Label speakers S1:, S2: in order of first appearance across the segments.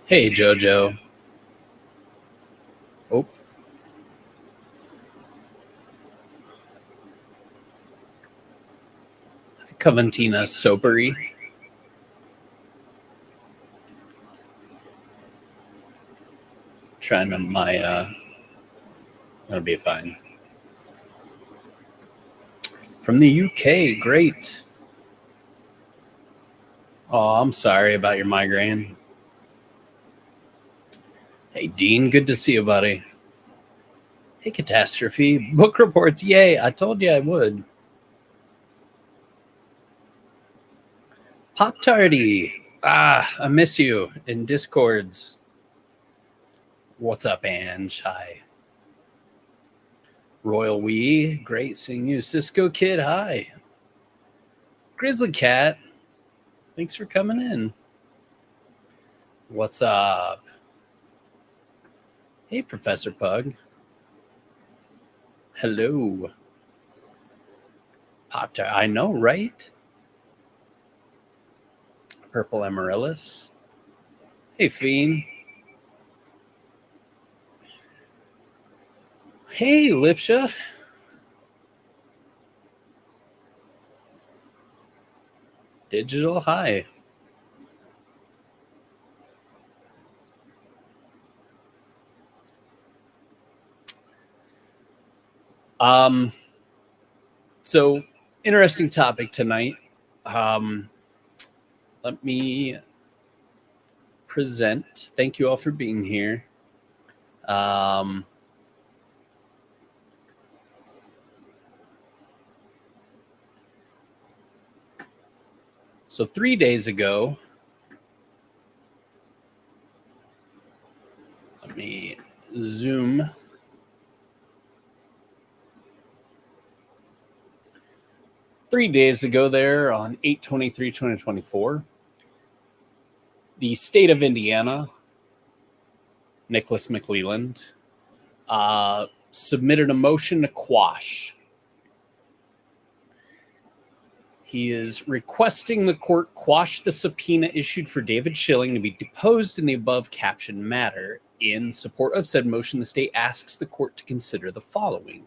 S1: Hey, Jojo. Oh, Coventina Sopery. Trying to gonna be fine. From the UK, great. Oh, I'm sorry about your migraine. Hey, Dean, good to see you, buddy. Hey, Catastrophe. Book reports, yay. I told you I would. Pop Tardy. I miss you in Discords. What's up, Ange? Hi. Royal Wee, great seeing you. Cisco Kid, hi. Grizzly Cat, thanks for coming in. What's up? Hey, Professor Pug. Hello. Pop Tart. I know, right? Purple Amaryllis. Hey, Fiend. Hey, Lipsha. Digital. Hi. Um, so interesting topic tonight. Um, let me present. Thank you all for being here. Um, so 3 days ago, let me zoom. 3 days ago, there on 8/23/2024, the state of Indiana, Nicholas McLeland, submitted a motion to quash. He is requesting the court quash the subpoena issued for David Schilling to be deposed in the above captioned matter. In support of said motion, the state asks the court to consider the following: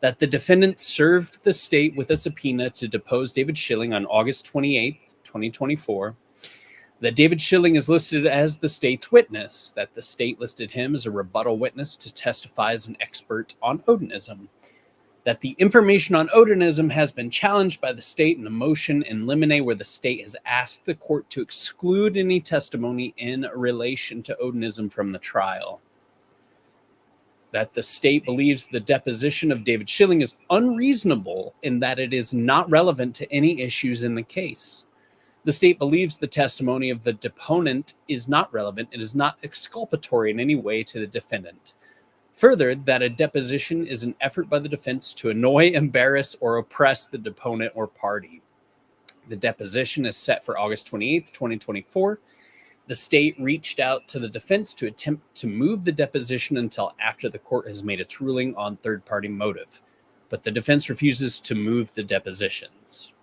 S1: that the defendant served the state with a subpoena to depose David Schilling on August 28th, 2024, that David Schilling is listed as the state's witness, that the state listed him as a rebuttal witness to testify as an expert on Odinism, that the information on Odinism has been challenged by the state in a motion in limine where the state has asked the court to exclude any testimony in relation to Odinism from the trial, that the state believes the deposition of David Schilling is unreasonable in that it is not relevant to any issues in the case. The state believes the testimony of the deponent is not relevant and is not exculpatory in any way to the defendant. Further, that a deposition is an effort by the defense to annoy, embarrass, or oppress the deponent or party. The deposition is set for August 28th, 2024. The state reached out to the defense to attempt to move the deposition until after the court has made its ruling on third-party motive, but the defense refuses to move the depositions.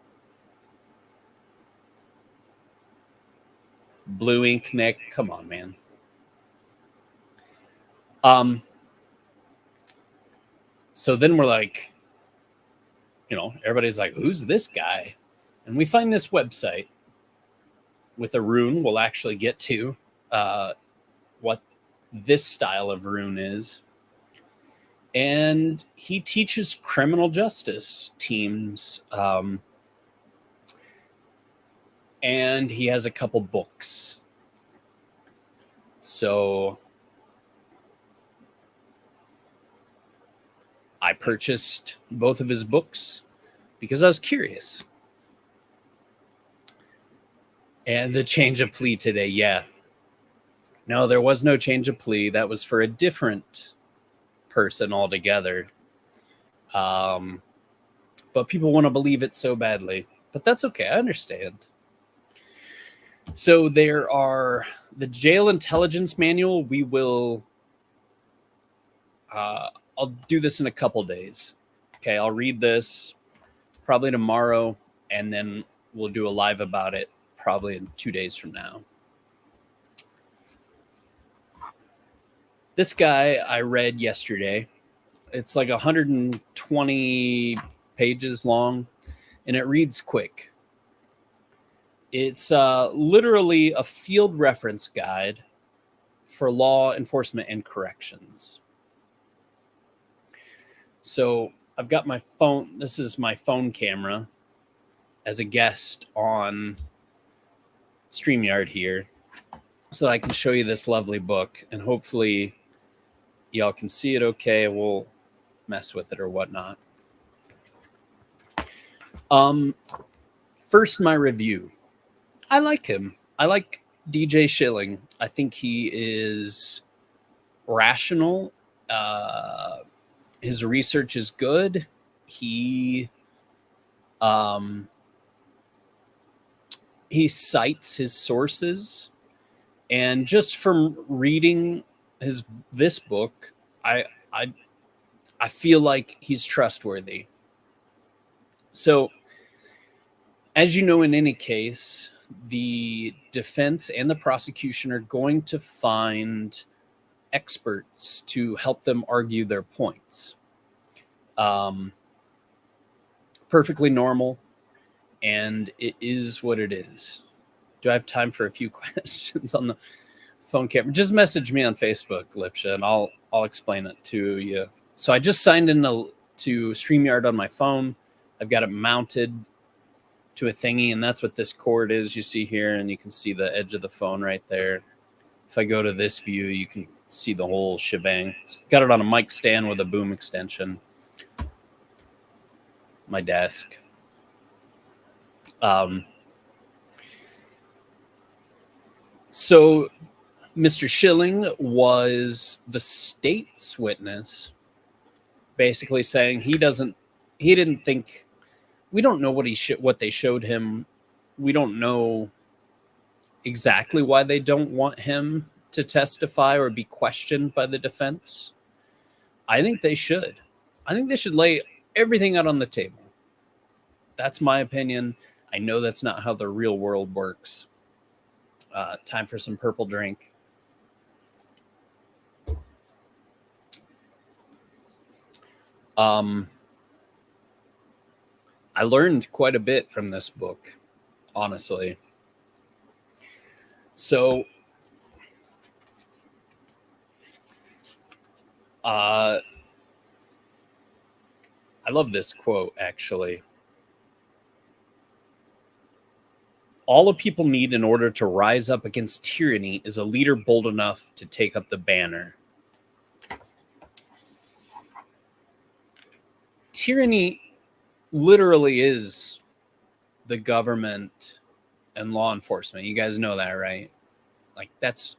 S1: Blue ink, Nick, come on, man. So then we're like, everybody's like, who's this guy? And we find this website with a rune. We'll actually get to what this style of rune is. And he teaches criminal justice teams. And he has a couple books. So I purchased both of his books because I was curious. And the change of plea today, yeah. No, there was no change of plea. That was for a different person altogether. But people want to believe it so badly. But that's okay. I understand. So there are the jail intelligence manual. We will... I'll do this in a couple days. Okay, I'll read this probably tomorrow, and then we'll do a live about it probably in 2 days from now. This guy I read yesterday. It's like 120 pages long, and it reads quick. It's literally a field reference guide for law enforcement and corrections. So I've got my phone. This is my phone camera as a guest on StreamYard here, so that I can show you this lovely book, and hopefully y'all can see it okay. We'll mess with it or whatnot. First, my review. I like him. I like DJ Schilling. I think he is rational. His research is good. He cites his sources, and just from reading this book, I feel like he's trustworthy. So, as you know, in any case, the defense and the prosecution are going to find experts to help them argue their points. Perfectly normal, and it is what it is. Do I have time for a few questions on the phone camera? Just message me on Facebook, Lipsha, and I'll explain it to you. So I just signed in to StreamYard on my phone. I've got it mounted to a thingy, and that's what this cord is you see here, and you can see the edge of the phone right there. If I go to this view, you can see the whole shebang. It's got it on a mic stand with a boom extension. My desk. So Mr. Schilling was the state's witness, basically saying he didn't think, we don't know what they showed him. We don't know exactly why they don't want him to testify or be questioned by the defense. I think they should. I think they should lay everything out on the table. That's my opinion. I know that's not how the real world works. Time for some purple drink. I learned quite a bit from this book, honestly. So, I love this quote, actually. All a people need in order to rise up against tyranny is a leader bold enough to take up the banner. Tyranny literally is the government and law enforcement. You guys know that, right? Like it's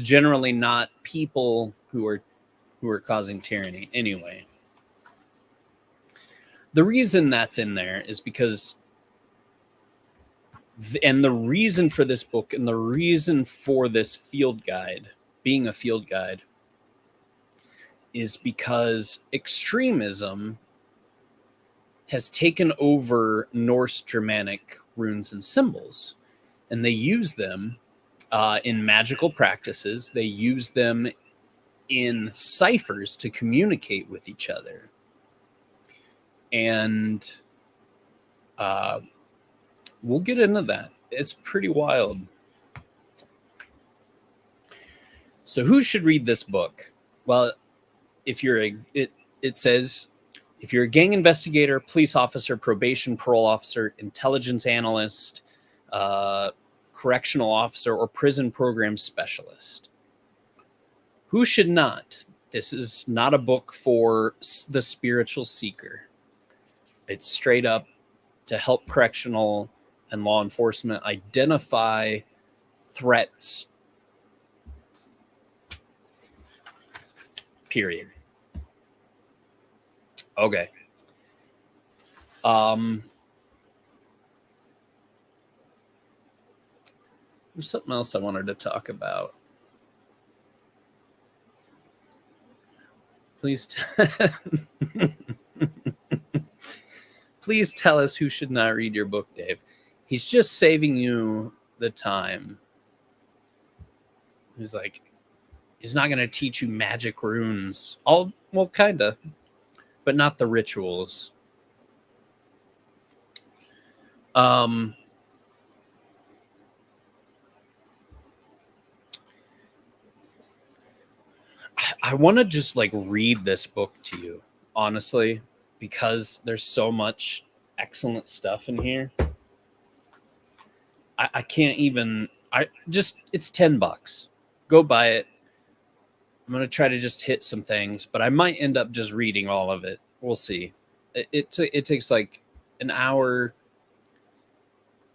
S1: generally not people who are causing tyranny anyway. The reason that's in there is because, and the reason for this book and the reason for this field guide, being a field guide, is because extremism has taken over Norse Germanic runes and symbols, and they use them in magical practices. They use them in ciphers to communicate with each other. And we'll get into that. It's pretty wild. So who should read this book? Well, if you're it says, if you're a gang investigator, police officer, probation, parole officer, intelligence analyst, correctional officer, or prison program specialist. Who should not? This is not a book for the spiritual seeker. It's straight up to help correctional and law enforcement identify threats. Period. Okay. There's something else I wanted to talk about. Please please tell us who should not read your book, Dave. He's just saving you the time. He's like, He's not going to teach you magic runes. Well, kind of, but not the rituals. I want to just like read this book to you, honestly, because there's so much excellent stuff in here. I can't even. It's $10. Go buy it. I'm gonna try to just hit some things, but I might end up just reading all of it. We'll see. It takes like an hour,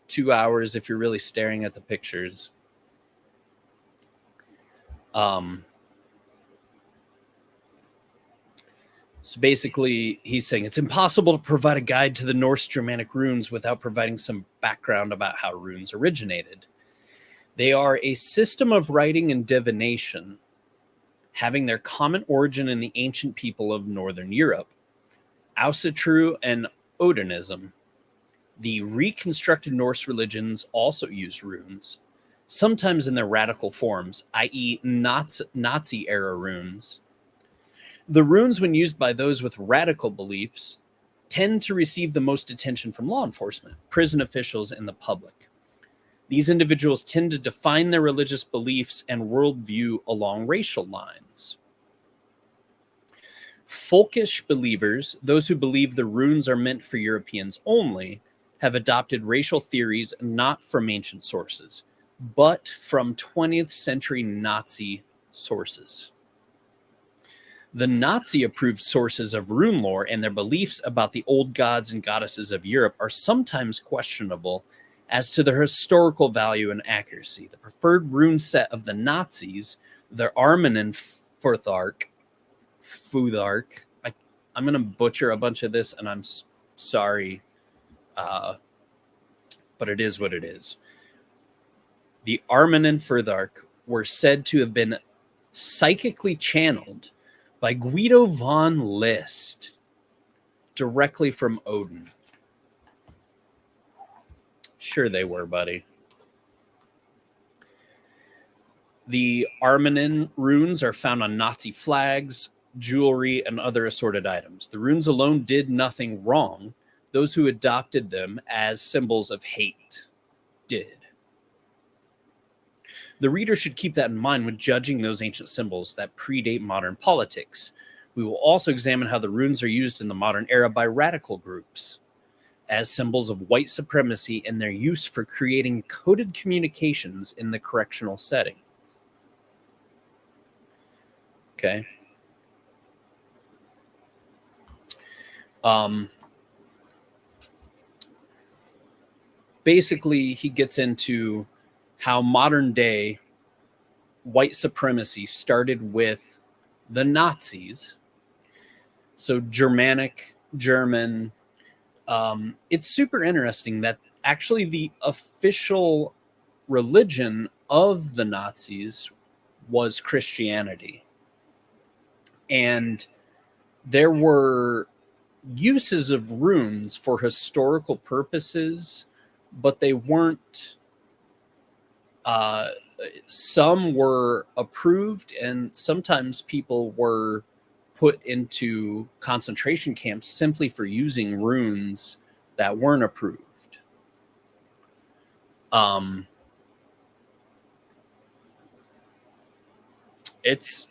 S1: 2 hours if you're really staring at the pictures. So basically, he's saying it's impossible to provide a guide to the Norse Germanic runes without providing some background about how runes originated. They are a system of writing and divination, having their common origin in the ancient people of Northern Europe, Asatru and Odinism. The reconstructed Norse religions also use runes, sometimes in their radical forms, i.e. Nazi-era runes. The runes, when used by those with radical beliefs, tend to receive the most attention from law enforcement, prison officials, and the public. These individuals tend to define their religious beliefs and worldview along racial lines. Folkish believers, those who believe the runes are meant for Europeans only, have adopted racial theories not from ancient sources, but from 20th century Nazi sources. The Nazi-approved sources of rune lore and their beliefs about the old gods and goddesses of Europe are sometimes questionable as to their historical value and accuracy. The preferred rune set of the Nazis, the Armanen Futhark, I'm going to butcher a bunch of this, and I'm sorry, but it is what it is. The Armanen Futhark were said to have been psychically channeled by Guido von List, directly from Odin. Sure they were, buddy. The Armanen runes are found on Nazi flags, jewelry, and other assorted items. The runes alone did nothing wrong. Those who adopted them as symbols of hate did. The reader should keep that in mind when judging those ancient symbols that predate modern politics. We will also examine how the runes are used in the modern era by radical groups as symbols of white supremacy and their use for creating coded communications in the correctional setting. Okay. Basically, he gets into how modern day white supremacy started with the Nazis. So Germanic, German. It's super interesting that actually the official religion of the Nazis was Christianity. And there were uses of runes for historical purposes, but they weren't, some were approved, and sometimes people were put into concentration camps simply for using runes that weren't approved. It's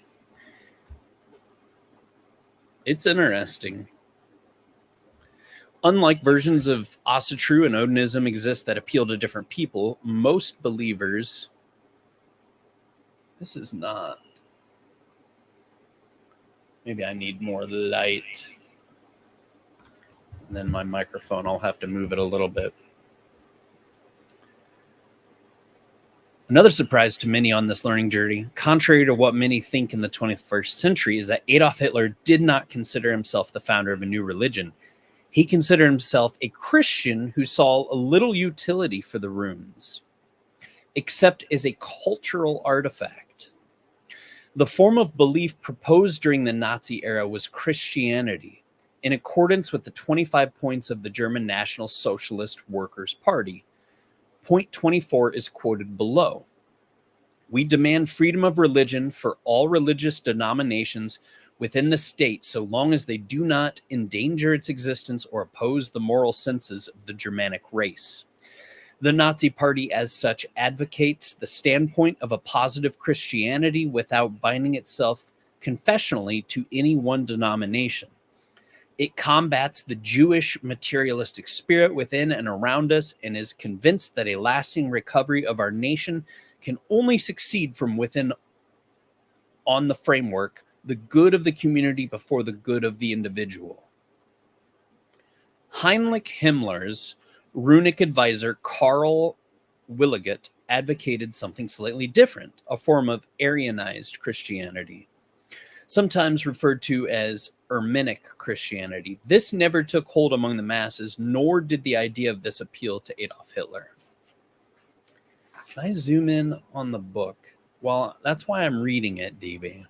S1: interesting. Unlike versions of Asatru and Odinism exist that appeal to different people, most believers... This is not... Maybe I need more light. And then my microphone, I'll have to move it a little bit. Another surprise to many on this learning journey, contrary to what many think in the 21st century, is that Adolf Hitler did not consider himself the founder of a new religion. He considered himself a Christian who saw a little utility for the runes, except as a cultural artifact. The form of belief proposed during the Nazi era was Christianity, in accordance with the 25 points of the German National Socialist Workers' Party. Point 24 is quoted below. We demand freedom of religion for all religious denominations within the state, so long as they do not endanger its existence or oppose the moral senses of the Germanic race. The Nazi Party, as such, advocates the standpoint of a positive Christianity without binding itself confessionally to any one denomination. It combats the Jewish materialistic spirit within and around us and is convinced that a lasting recovery of our nation can only succeed from within on the framework, the good of the community before the good of the individual. Heinrich Himmler's runic advisor Karl Williget advocated something slightly different, a form of Aryanized Christianity, sometimes referred to as Germanic Christianity. This never took hold among the masses, nor did the idea of this appeal to Adolf Hitler. Can I zoom in on the book? Well, that's why I'm reading it, DB.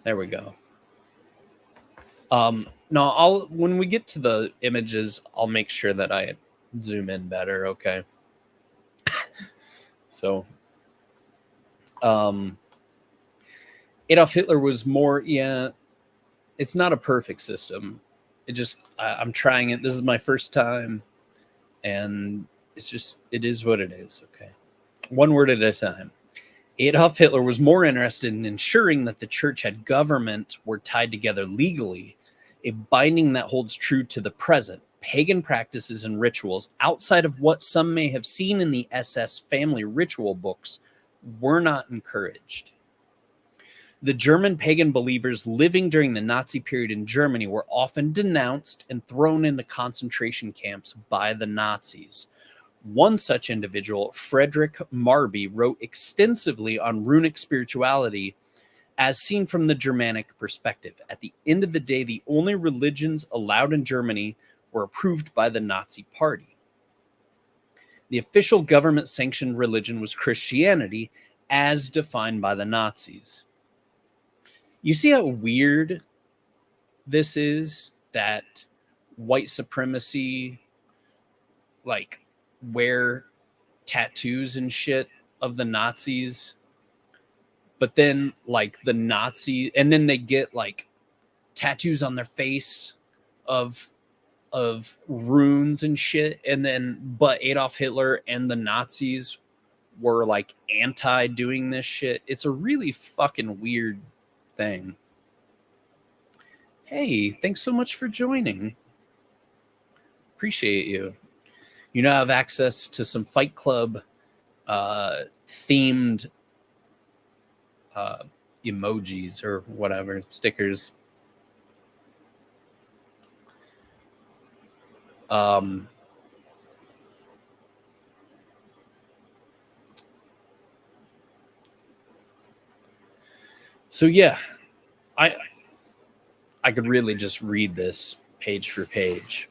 S1: There we go. No, when we get to the images, I'll make sure that I zoom in better, okay? So, Adolf Hitler was more, it's not a perfect system. I'm trying it. This is my first time, and it is what it is, okay? One word at a time. Adolf Hitler was more interested in ensuring that the church and government were tied together legally, a binding that holds true to the present. Pagan practices and rituals outside of what some may have seen in the SS family ritual books were not encouraged. The German pagan believers living during the Nazi period in Germany were often denounced and thrown into concentration camps by the Nazis. One such individual, Frederick Marby, wrote extensively on runic spirituality as seen from the Germanic perspective. At the end of the day, the only religions allowed in Germany were approved by the Nazi Party. The official government-sanctioned religion was Christianity, as defined by the Nazis. You see how weird this is, that white supremacy, like, wear tattoos and shit of the Nazis, but then like the Nazi, and then they get like tattoos on their face of runes and shit, and then but Adolf Hitler and the Nazis were like anti doing this shit. It's a really fucking weird thing. Hey, thanks so much for joining. Appreciate you. You now have access to some Fight Club themed emojis or whatever, stickers. So yeah, I could really just read this page for page.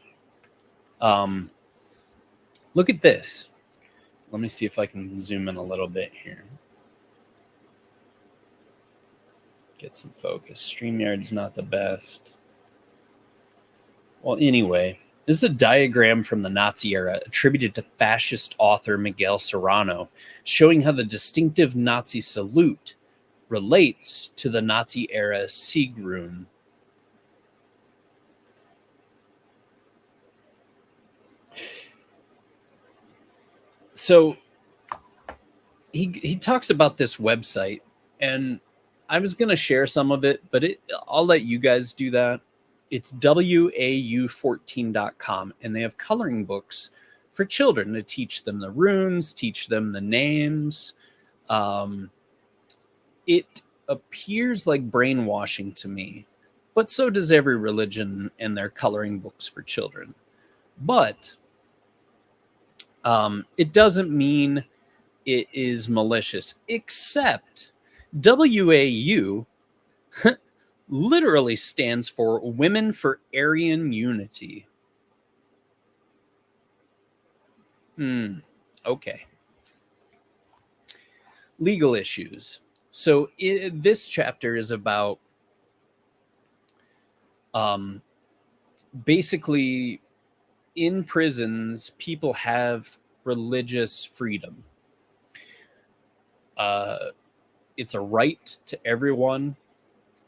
S1: Look at this. Let me see if I can zoom in a little bit here. Get some focus. StreamYard's not the best. Well, anyway, this is a diagram from the Nazi era attributed to fascist author Miguel Serrano, showing how the distinctive Nazi salute relates to the Nazi era Siegrune. So he talks about this website, and I was going to share some of it, but I'll let you guys do that. It's WAU14.com, and they have coloring books for children to teach them the runes, teach them the names. It appears like brainwashing to me, but so does every religion and their coloring books for children. But it doesn't mean it is malicious, except WAU literally stands for Women for Aryan Unity. Okay. Legal issues. So this chapter is about basically in prisons, people have religious freedom. It's a right to everyone.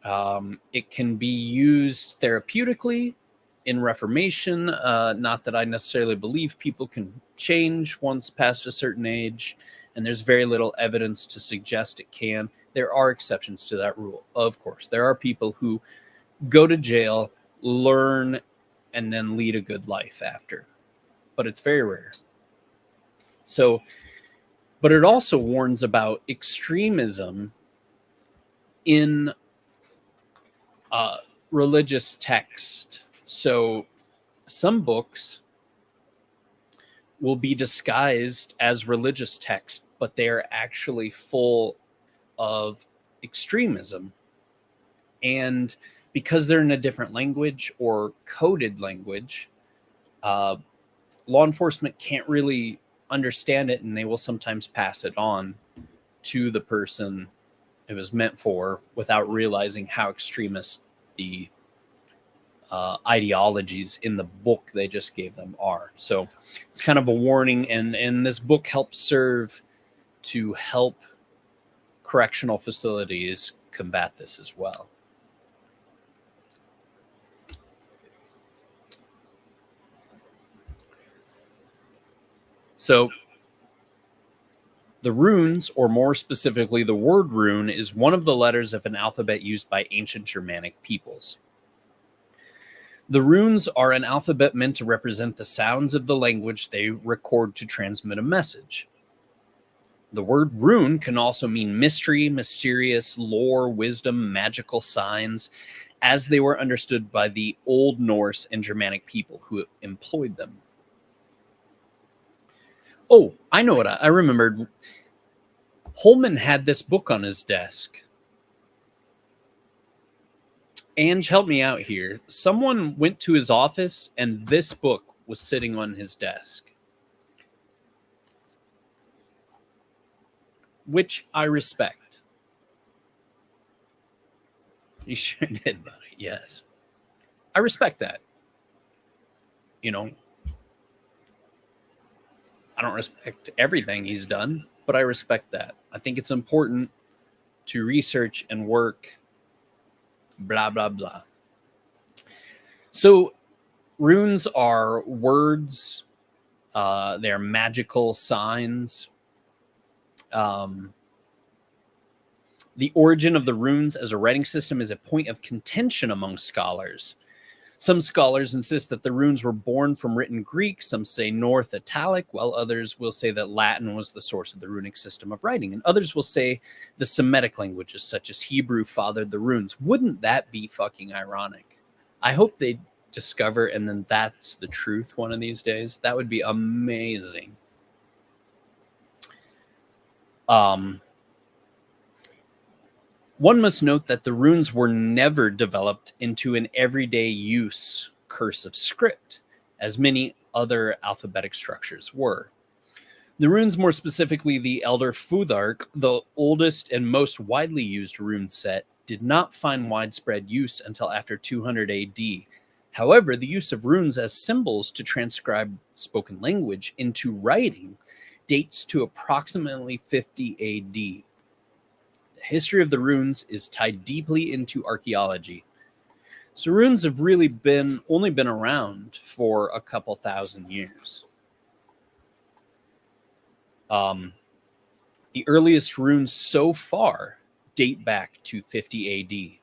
S1: It can be used therapeutically in reformation. Not that I necessarily believe people can change once past a certain age, and there's very little evidence to suggest it can. There are exceptions to that rule, of course. There are people who go to jail, learn, and then lead a good life after, but it's very rare. So, but it also warns about extremism in religious text. So some books will be disguised as religious text, but they are actually full of extremism. And because they're in a different language or coded language, law enforcement can't really understand it, and they will sometimes pass it on to the person it was meant for without realizing how extremist the ideologies in the book they just gave them are. So it's kind of a warning, and this book helps serve to help correctional facilities combat this as well. So the runes, or more specifically, the word rune, is one of the letters of an alphabet used by ancient Germanic peoples. The runes are an alphabet meant to represent the sounds of the language they record to transmit a message. The word rune can also mean mystery, mysterious, lore, wisdom, magical signs, as they were understood by the Old Norse and Germanic people who employed them. Oh, I know what I remembered. Holman had this book on his desk. Ange, help me out here. Someone went to his office and this book was sitting on his desk, which I respect. You sure did, buddy. Yes. I respect that. You know, I don't respect everything he's done, but I respect that. I think it's important to research and work, blah, blah, blah. So runes are words. They're magical signs. The origin of the runes as a writing system is a point of contention among scholars. Some scholars insist that the runes were born from written Greek. Some say North Italic, while others will say that Latin was the source of the runic system of writing. And others will say the Semitic languages, such as Hebrew, fathered the runes. Wouldn't that be fucking ironic? I hope they discover and then that's the truth one of these days. That would be amazing. One must note that the runes were never developed into an everyday use cursive script, as many other alphabetic structures were. The runes, more specifically the Elder Futhark, the oldest and most widely used rune set, did not find widespread use until after 200 AD. However, the use of runes as symbols to transcribe spoken language into writing dates to approximately 50 AD. The history of the runes is tied deeply into archaeology. So runes have really only been around for a couple thousand years. The earliest runes so far date back to 50 AD.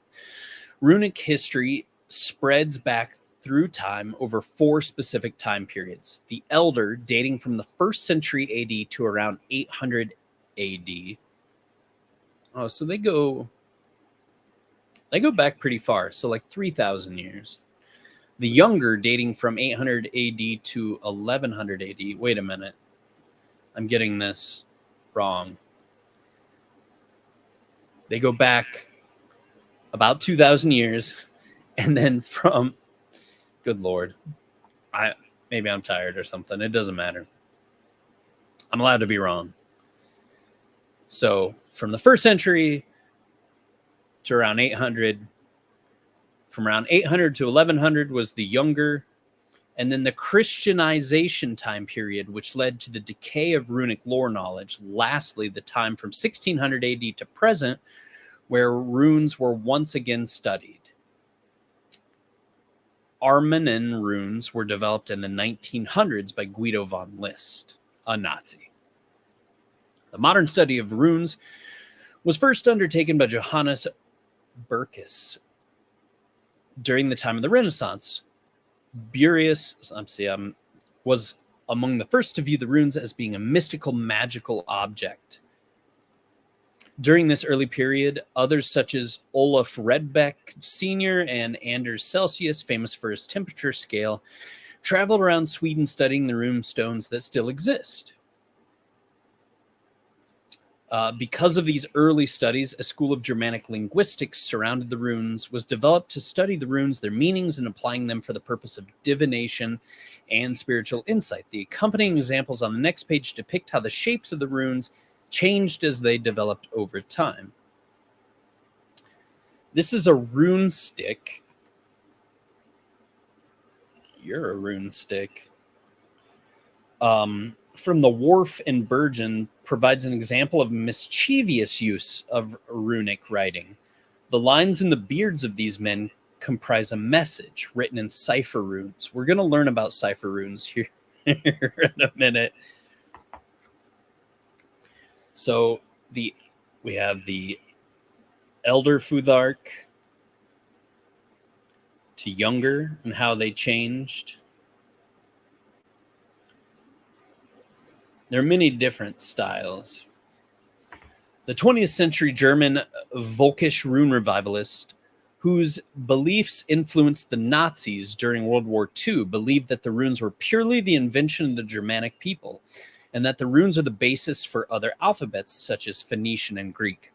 S1: Runic history spreads back through time over 4 specific time periods. The Elder, dating from the 1st century AD to around 800 AD. Oh, so they go back pretty far, so like 3,000 years. The Younger, dating from 800 AD to 1100 AD. Wait a minute. I'm getting this wrong. They go back about 2,000 years, and then from, good Lord, maybe I'm tired or something. It doesn't matter. I'm allowed to be wrong. So from the 1st century to around 800, from around 800 to 1100 was the Younger, And then the Christianization time period, which led to the decay of runic lore knowledge. Lastly, the time from 1600 AD to present, where runes were once again studied. Armanen runes were developed in the 1900s by Guido von List, a Nazi. The modern study of runes was first undertaken by Johannes Berkus during the time of the Renaissance. Burius was among the first to view the runes as being a mystical, magical object. During this early period, others such as Olaf Redbeck Sr. and Anders Celsius, famous for his temperature scale, traveled around Sweden studying the rune stones that still exist. Because of these early studies, a school of Germanic linguistics surrounded the runes, was developed to study the runes, their meanings, and applying them for the purpose of divination and spiritual insight. The accompanying examples on the next page depict how the shapes of the runes changed as they developed over time. This is a rune stick. You're a rune stick. From the Wharf and Bergen provides an example of mischievous use of runic writing. The lines in the beards of these men comprise a message written in cipher runes. We're going to learn about cipher runes here in a minute. So we have the Elder Futhark to Younger and how they changed. There are many different styles. The 20th century German Völkisch rune revivalist, whose beliefs influenced the Nazis during World War II, believed that the runes were purely the invention of the Germanic people, and that the runes are the basis for other alphabets such as Phoenician and Greek.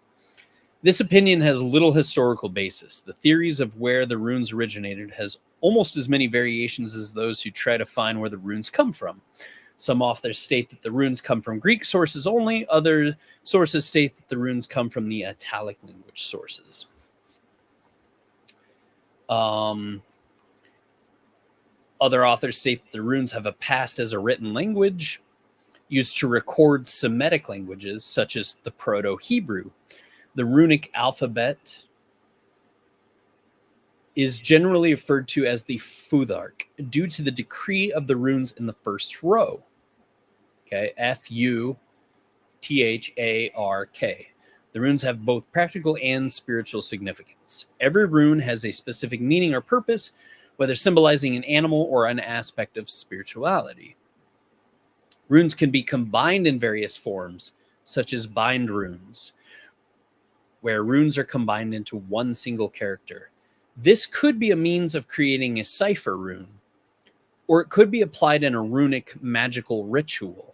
S1: This opinion has little historical basis. The theories of where the runes originated has almost as many variations as those who try to find where the runes come from. Some authors state that the runes come from Greek sources only. Other sources state that the runes come from the Italic language sources. Other authors state that the runes have a past as a written language used to record Semitic languages, such as the Proto-Hebrew. The runic alphabet is generally referred to as the Futhark due to the decree of the runes in the first row. Okay, Futhark. The runes have both practical and spiritual significance. Every rune has a specific meaning or purpose, whether symbolizing an animal or an aspect of spirituality. Runes can be combined in various forms, such as bind runes, where runes are combined into one single character. This could be a means of creating a cipher rune, or it could be applied in a runic magical ritual.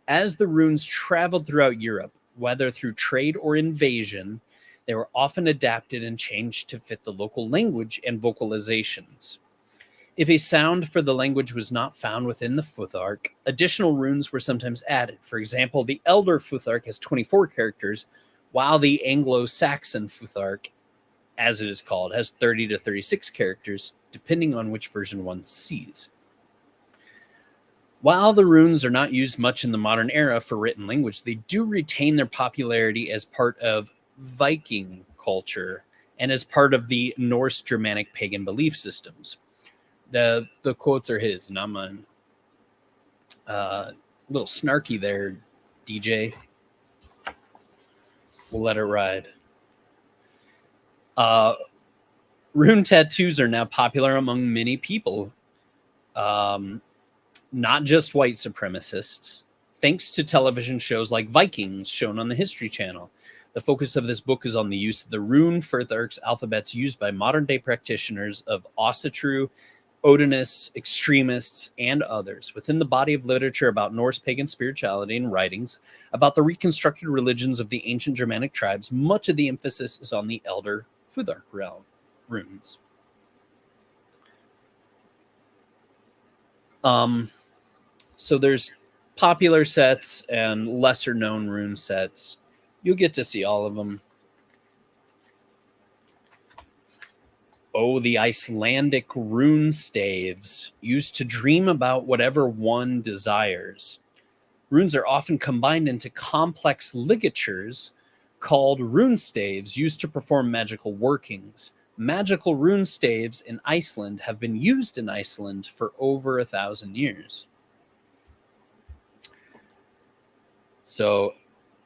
S1: As the runes traveled throughout Europe, whether through trade or invasion, they were often adapted and changed to fit the local language and vocalizations. If a sound for the language was not found within the Futhark, additional runes were sometimes added. For example, the Elder Futhark has 24 characters, while the Anglo-Saxon Futhark, as it is called, has 30 to 36 characters, depending on which version one sees. While the runes are not used much in the modern era for written language, they do retain their popularity as part of Viking culture and as part of the Norse Germanic pagan belief systems. The quotes are his, not mine. A little snarky there, DJ. We'll let it ride. Rune tattoos are now popular among many people, not just white supremacists. Thanks to television shows like Vikings, shown on the History Channel. The focus of this book is on the use of the rune Futhark's alphabets used by modern-day practitioners of Asatru, Odinists, extremists, and others within the body of literature about Norse pagan spirituality and writings about the reconstructed religions of the ancient Germanic tribes. Much of the emphasis is on the Elder Futhark runes. So there's popular sets and lesser known rune sets. You'll get to see all of them. Oh, the Icelandic rune staves, used to dream about whatever one desires. Runes are often combined into complex ligatures called rune staves, used to perform magical workings. Magical rune staves in Iceland have been used in Iceland for over 1,000 years. So,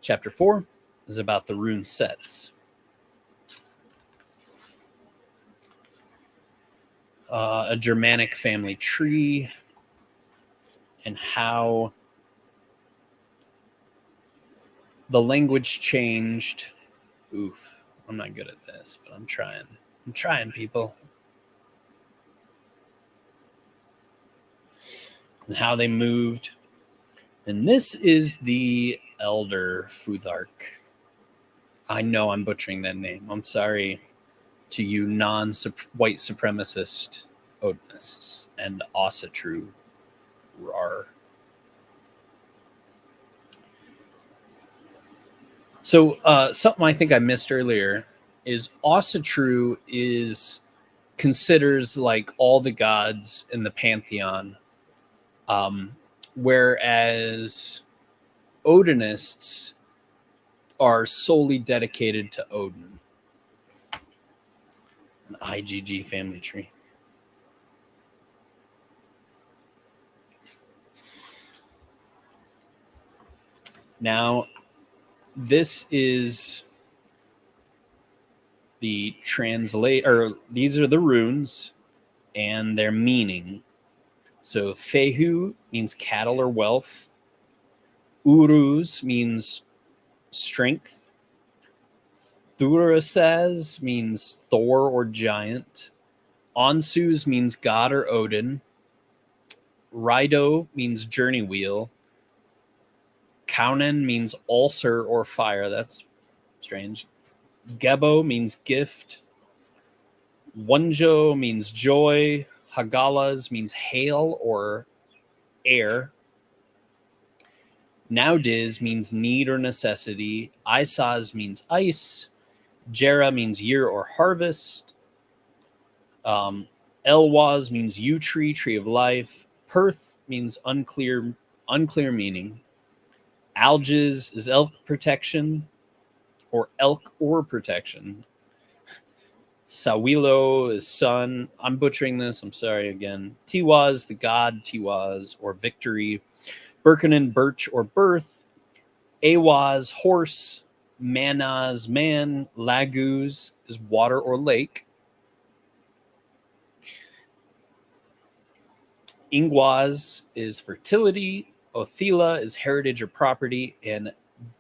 S1: chapter 4 is about the rune sets. A Germanic family tree, and how the language changed. Oof, I'm not good at this, but I'm trying. I'm trying, people. And how they moved. And this is the Elder Futhark. I know I'm butchering that name. I'm sorry to you non-white supremacist Odinists and Ossetru Rar. So something I think I missed earlier is Ossetru considers like all the gods in the pantheon, whereas Odinists are solely dedicated to Odin. An IgG family tree. Now, this is the these are the runes and their meaning. So Fehu means cattle or wealth. Uruz means strength. Thurasaz means Thor or giant. Onsuz means God or Odin. Rido means journey wheel. Kaunen means ulcer or fire. That's strange. Gebo means gift. Wunjo means joy. Hagalas means hail or air. Naudiz means need or necessity. Isaz means ice. Jera means year or harvest. Elwaz means yew tree, tree of life. Perth means unclear meaning. Algiz is elk protection or elk or protection. Sawilo is sun. I'm butchering this. I'm sorry again. Tiwaz, the god Tiwaz or victory. Birkenin, birch or birth. Awaz, horse. Manaz, man. Laguz is water or lake. Ingwaz is fertility. Othila is heritage or property. And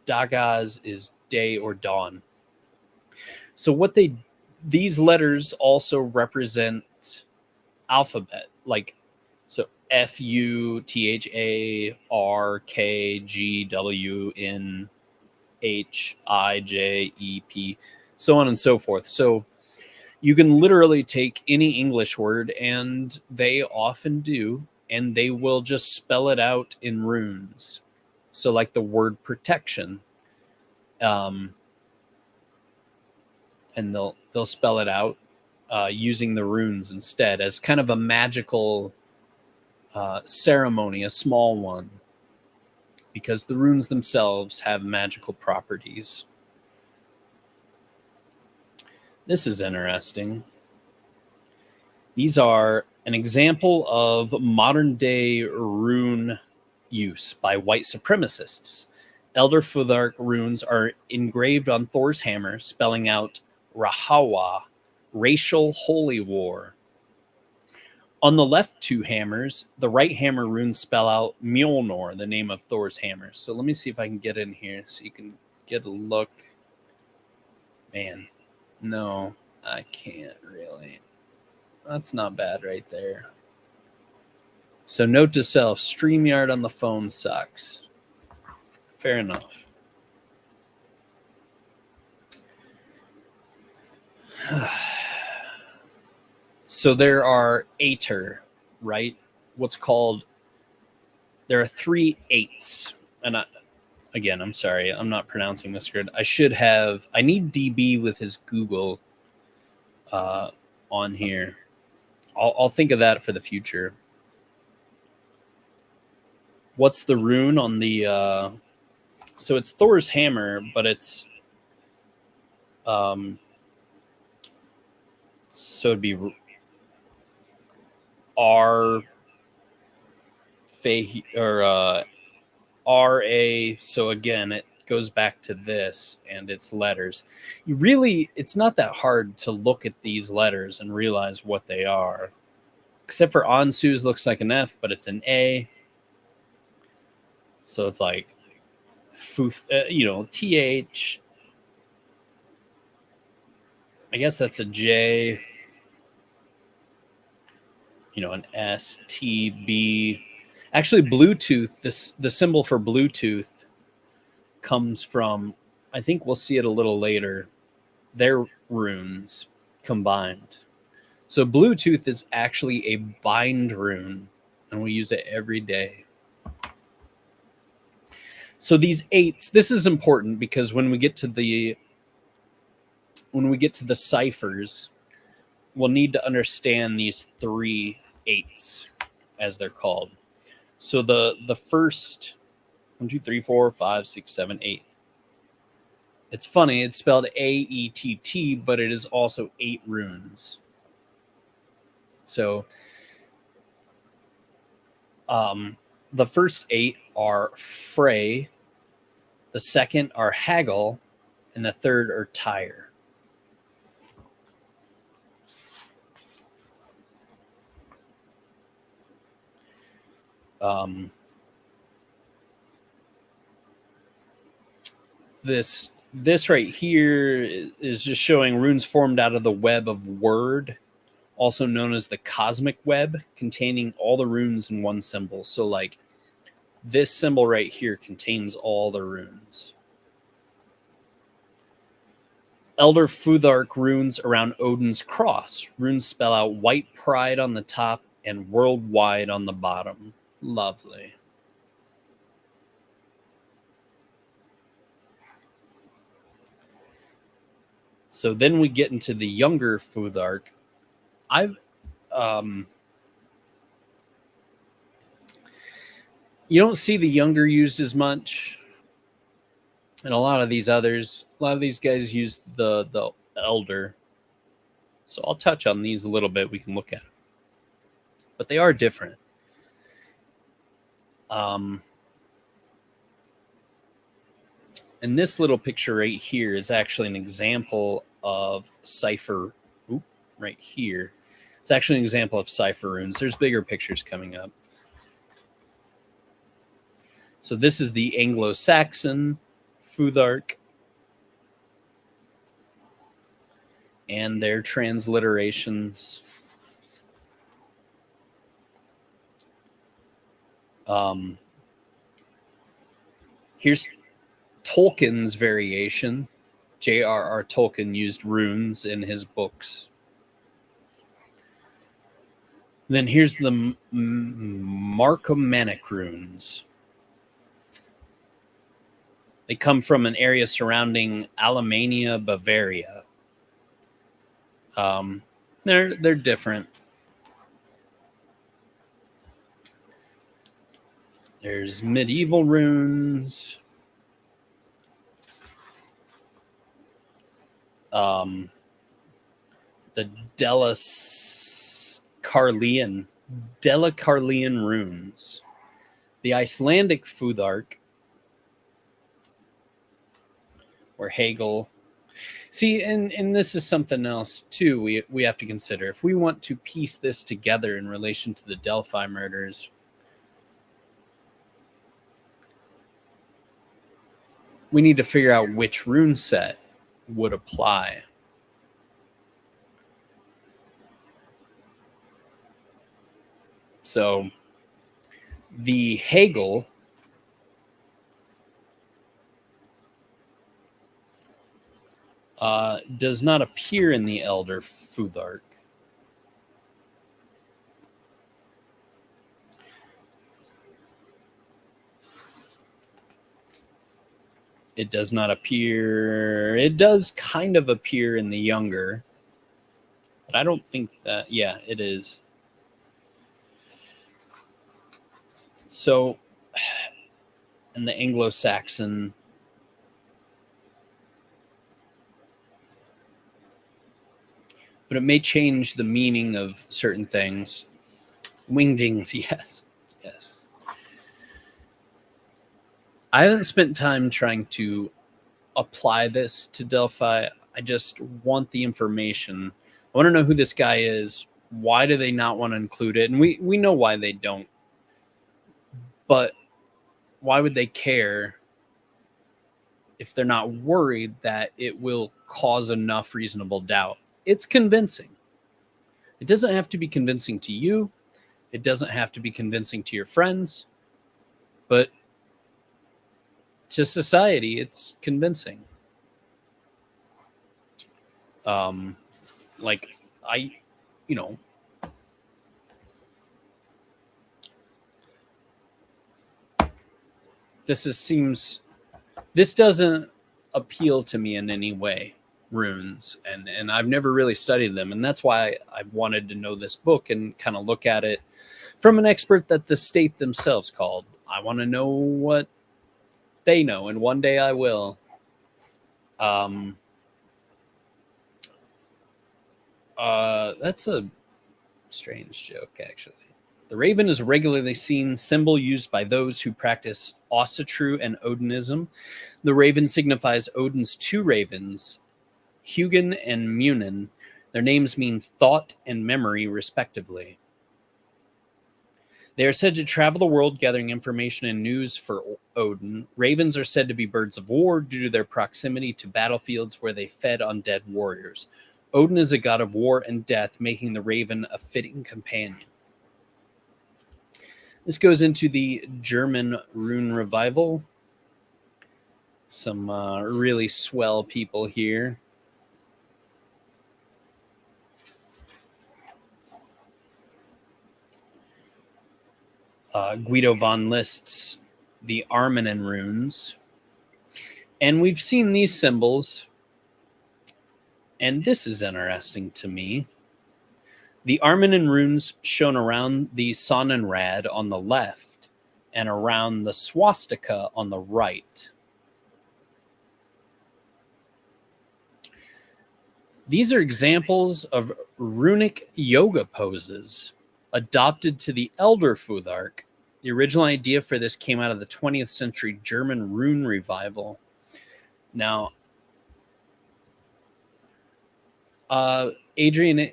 S1: Dagaz is day or dawn. So these letters also represent alphabet, like so FUTHARKGWNHIJEP, so on and so forth. So you can literally take any English word, and they often do, and they will just spell it out in runes. So like the word protection, and they'll spell it out using the runes instead as kind of a magical ceremony, a small one, because the runes themselves have magical properties. This is interesting. These are an example of modern day rune use by white supremacists. Elder Futhark runes are engraved on Thor's hammer, spelling out Rahawa, racial holy war. On the left two hammers, the right hammer runes spell out Mjolnir, the name of Thor's hammer. So let me see if I can get in here so you can get a look. Man, no, I can't really. That's not bad right there. So note to self, StreamYard on the phone sucks. Fair enough. So there are Ater, right? There are 3 8s. And again, I'm sorry, I'm not pronouncing this good. I need DB with his Google on here. I'll think of that for the future. What's the rune on the? So it's Thor's hammer, but it's so it'd be R or RA. So again, it goes back to this and its letters. It's not that hard to look at these letters and realize what they are. Except for Ansu's looks like an F, but it's an A. So it's like, TH. I guess that's a J. An S, T, B. Actually, Bluetooth, the symbol for Bluetooth comes from, I think we'll see it a little later, their runes combined. So Bluetooth is actually a bind rune, and we use it every day. So these 8s, this is important because when we get to the ciphers, we'll need to understand these 3 8s, as they're called. So the first 1, 2, 3, 4, 5, 6, 7, 8. It's funny, it's spelled AETT, but it is also 8 runes. So the first 8 are Frey, the second are Haggle, and the third are Tyre. This right here is just showing runes formed out of the web of word, also known as the cosmic web, containing all the runes in one symbol. So like this symbol right here contains all the runes. Elder Futhark runes around Odin's cross. Runes spell out white pride on the top and worldwide on the bottom. Lovely. So then we get into the younger Futhark. You don't see the younger used as much. And a lot of these guys use the elder. So I'll touch on these a little bit. We can look at them. But they are different. And this little picture right here is actually an example of cipher. Right here. It's actually an example of cipher runes. There's bigger pictures coming up. So this is the Anglo-Saxon Futhark and their transliterations. Here's Tolkien's variation. J.R.R. Tolkien used runes in his books. Then here's the Marcomannic runes. They come from an area surrounding Alemannia, Bavaria. They're different. There's medieval runes. The Delacarlian runes. The Icelandic Futhark, or Hegel. See, and this is something else too we have to consider. If we want to piece this together in relation to the Delphi murders, we need to figure out which rune set would apply. So the Hegel does not appear in the Elder Futhark. It does not appear. It does kind of appear in the younger. But I don't think that, yeah, it is. So, in the Anglo-Saxon, but it may change the meaning of certain things. Wingdings, yes. Yes. I haven't spent time trying to apply this to Delphi. I just want the information. I want to know who this guy is. Why do they not want to include it? And we know why they don't. But why would they care if they're not worried that it will cause enough reasonable doubt? It's convincing. It doesn't have to be convincing to you. It doesn't have to be convincing to your friends. But to society, it's convincing. Like I, you know, this doesn't appeal to me in any way, runes, and I've never really studied them, and that's why I wanted to know this book and kind of look at it from an expert that the state themselves called. I want to know what they know, and one day I will. That's a strange joke, actually. The raven is a regularly seen symbol used by those who practice Asatru and Odinism. The raven signifies Odin's two ravens, Hugin and Munin. Their names mean thought and memory, respectively. They are said to travel the world gathering information and news for Odin. Ravens are said to be birds of war due to their proximity to battlefields where they fed on dead warriors. Odin is a god of war and death, making the raven a fitting companion. This goes into the German rune revival. Some really swell people here. Guido von List's the Armanen runes. And we've seen these symbols. And this is interesting to me. The Armanen runes shown around the Sonnenrad on the left and around the swastika on the right. These are examples of runic yoga poses adopted to the Elder Futhark. The original idea for this came out of the 20th century German rune revival. Now, Adrian,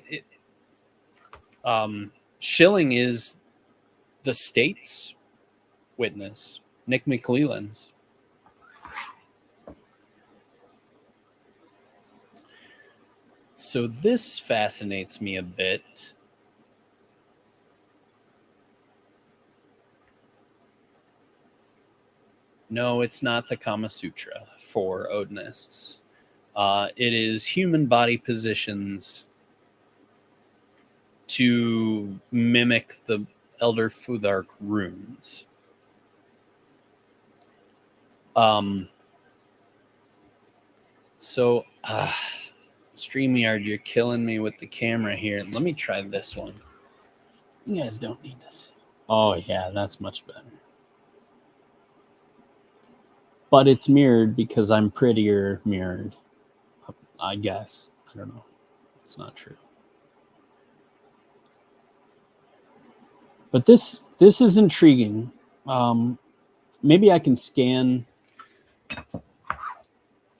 S1: Schilling is the state's witness, Nick McClelland's. So this fascinates me a bit. No, it's not the Kama Sutra for Odinists. It is human body positions to mimic the Elder Futhark runes. So, StreamYard, you're killing me with the camera here. Let me try this one. You guys don't need to see. Oh, yeah, that's much better. But it's mirrored because I'm prettier mirrored. I guess. I don't know. It's not true. But this is intriguing. Maybe I can scan.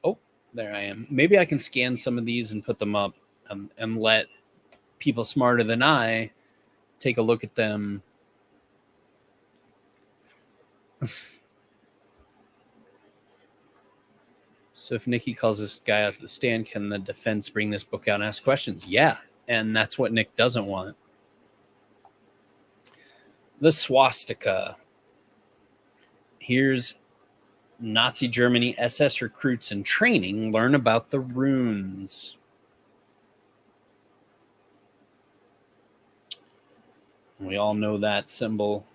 S1: Oh, there I am. Maybe I can scan some of these and put them up and let people smarter than I take a look at them. So if Nikki calls this guy out to the stand, can the defense bring this book out and ask questions? Yeah, and that's what Nick doesn't want. The swastika. Here's Nazi Germany SS recruits in training learn about the runes. We all know that symbol.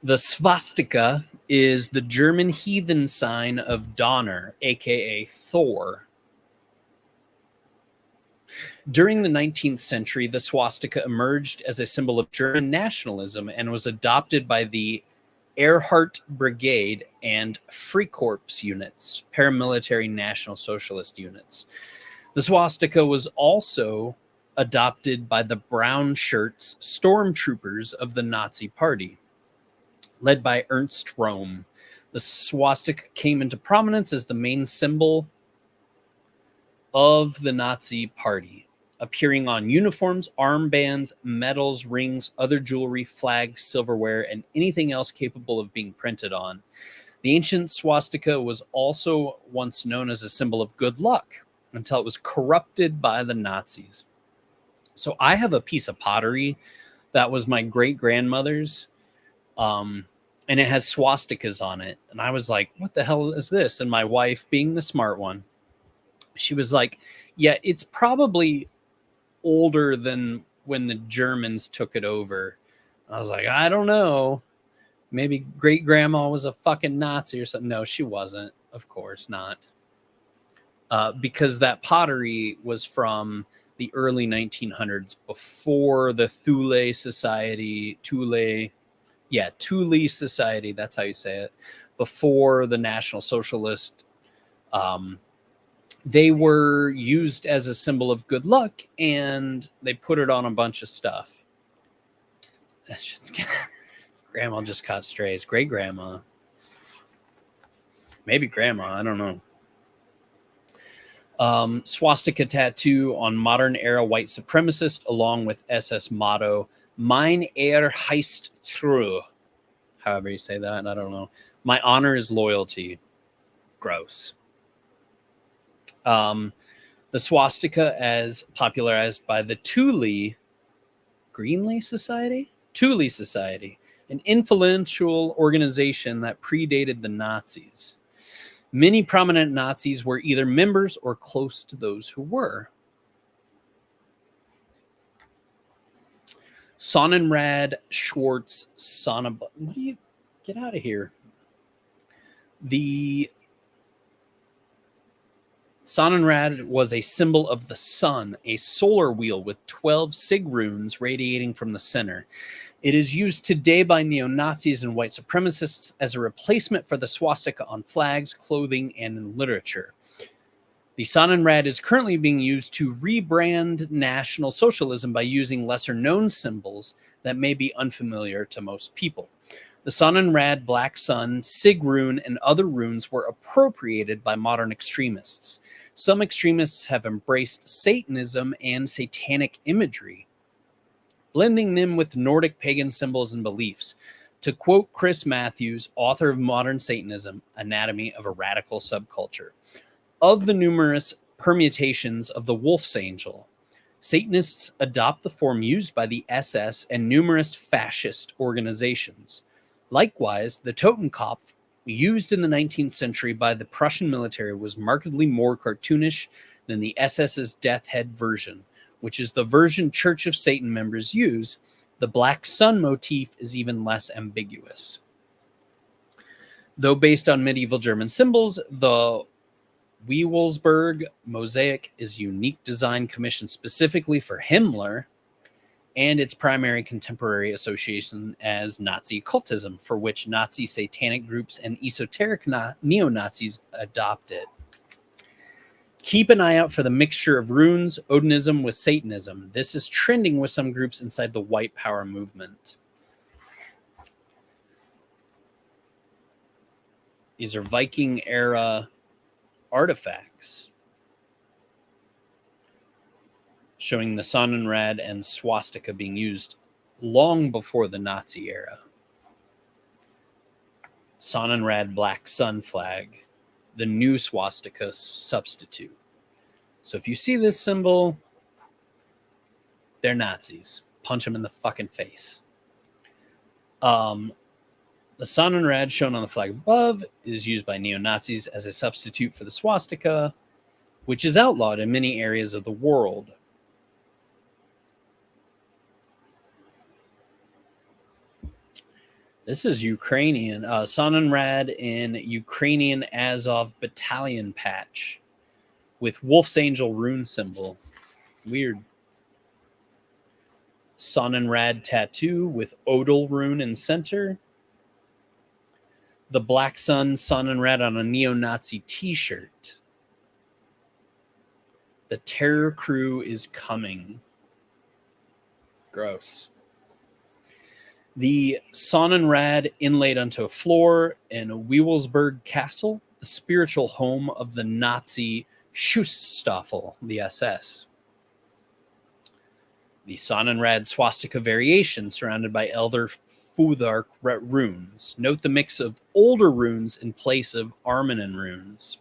S1: The swastika is the German heathen sign of Donner, aka Thor. During the 19th century, the swastika emerged as a symbol of German nationalism and was adopted by the Ehrhardt Brigade and Freikorps units, paramilitary National Socialist units. The swastika was also adopted by the brown shirts stormtroopers of the Nazi Party, led by Ernst Röhm. The swastika came into prominence as the main symbol of the Nazi Party, appearing on uniforms, armbands, medals, rings, other jewelry, flags, silverware, and anything else capable of being printed on. The ancient swastika was also once known as a symbol of good luck until it was corrupted by the Nazis. So I have a piece of pottery that was my great-grandmother's, and it has swastikas on it. And I was like, what the hell is this? And my wife, being the smart one, she was like, yeah, it's probably older than when the Germans took it over. I was like, I don't know. Maybe great grandma was a fucking Nazi or something. No, she wasn't. Of course not. Because that pottery was from the early 1900s, before the Thule Society, Thule Society, that's how you say it, before the National Socialist. They were used as a symbol of good luck, and they put it on a bunch of stuff. Grandma just caught strays. Great grandma. Maybe grandma, I don't know. Swastika tattoo on modern era white supremacist, along with SS motto, Mein Ehr heißt Treue. However you say that, I don't know. My honor is loyalty. Gross. The swastika, as popularized by the Thule Society, an influential organization that predated the Nazis. Many prominent Nazis were either members or close to those who were. Sonnenrad Schwarz Sonnenbluth. What do you get out of here? The Sonnenrad was a symbol of the sun, a solar wheel with 12 sig runes radiating from the center. It is used today by neo-Nazis and white supremacists as a replacement for the swastika on flags, clothing, and in literature. The Sonnenrad is currently being used to rebrand National Socialism by using lesser-known symbols that may be unfamiliar to most people. The Sonnenrad, Black Sun, Sig Rune, and other runes were appropriated by modern extremists. Some extremists have embraced Satanism and satanic imagery, blending them with Nordic pagan symbols and beliefs. To quote Chris Matthews, author of Modern Satanism, Anatomy of a Radical Subculture, of the numerous permutations of the Wolf's Angel, Satanists adopt the form used by the SS and numerous fascist organizations. Likewise, the Totenkopf, used in the 19th century by the Prussian military, was markedly more cartoonish than the SS's Death Head version, which is the version Church of Satan members use. The Black Sun motif is even less ambiguous. Though based on medieval German symbols, the Wewelsburg mosaic is unique design commissioned specifically for Himmler and its primary contemporary association as Nazi occultism, for which Nazi satanic groups and esoteric neo-Nazis adopt it. Keep an eye out for the mixture of runes, Odinism with Satanism. This is trending with some groups inside the white power movement. These are Viking era artifacts showing the Sonnenrad and swastika being used long before the Nazi era. Sonnenrad Black Sun flag, the new swastika substitute. So if you see this symbol, they're Nazis. Punch them in the fucking face. The Sonnenrad shown on the flag above is used by neo-Nazis as a substitute for the swastika, which is outlawed in many areas of the world. This is Ukrainian. Sonnenrad in Ukrainian Azov battalion patch with Wolf's Angel rune symbol. Weird. Sonnenrad tattoo with Odal rune in center. The Black Sun Sonnenrad on a neo-Nazi t-shirt. The Terror Crew is coming. Gross. The Sonnenrad inlaid onto a floor in Wewelsburg Castle, the spiritual home of the Nazi Schutzstaffel, the SS. The Sonnenrad swastika variation surrounded by Elder Futhark runes. Note the mix of older runes in place of Armanen runes.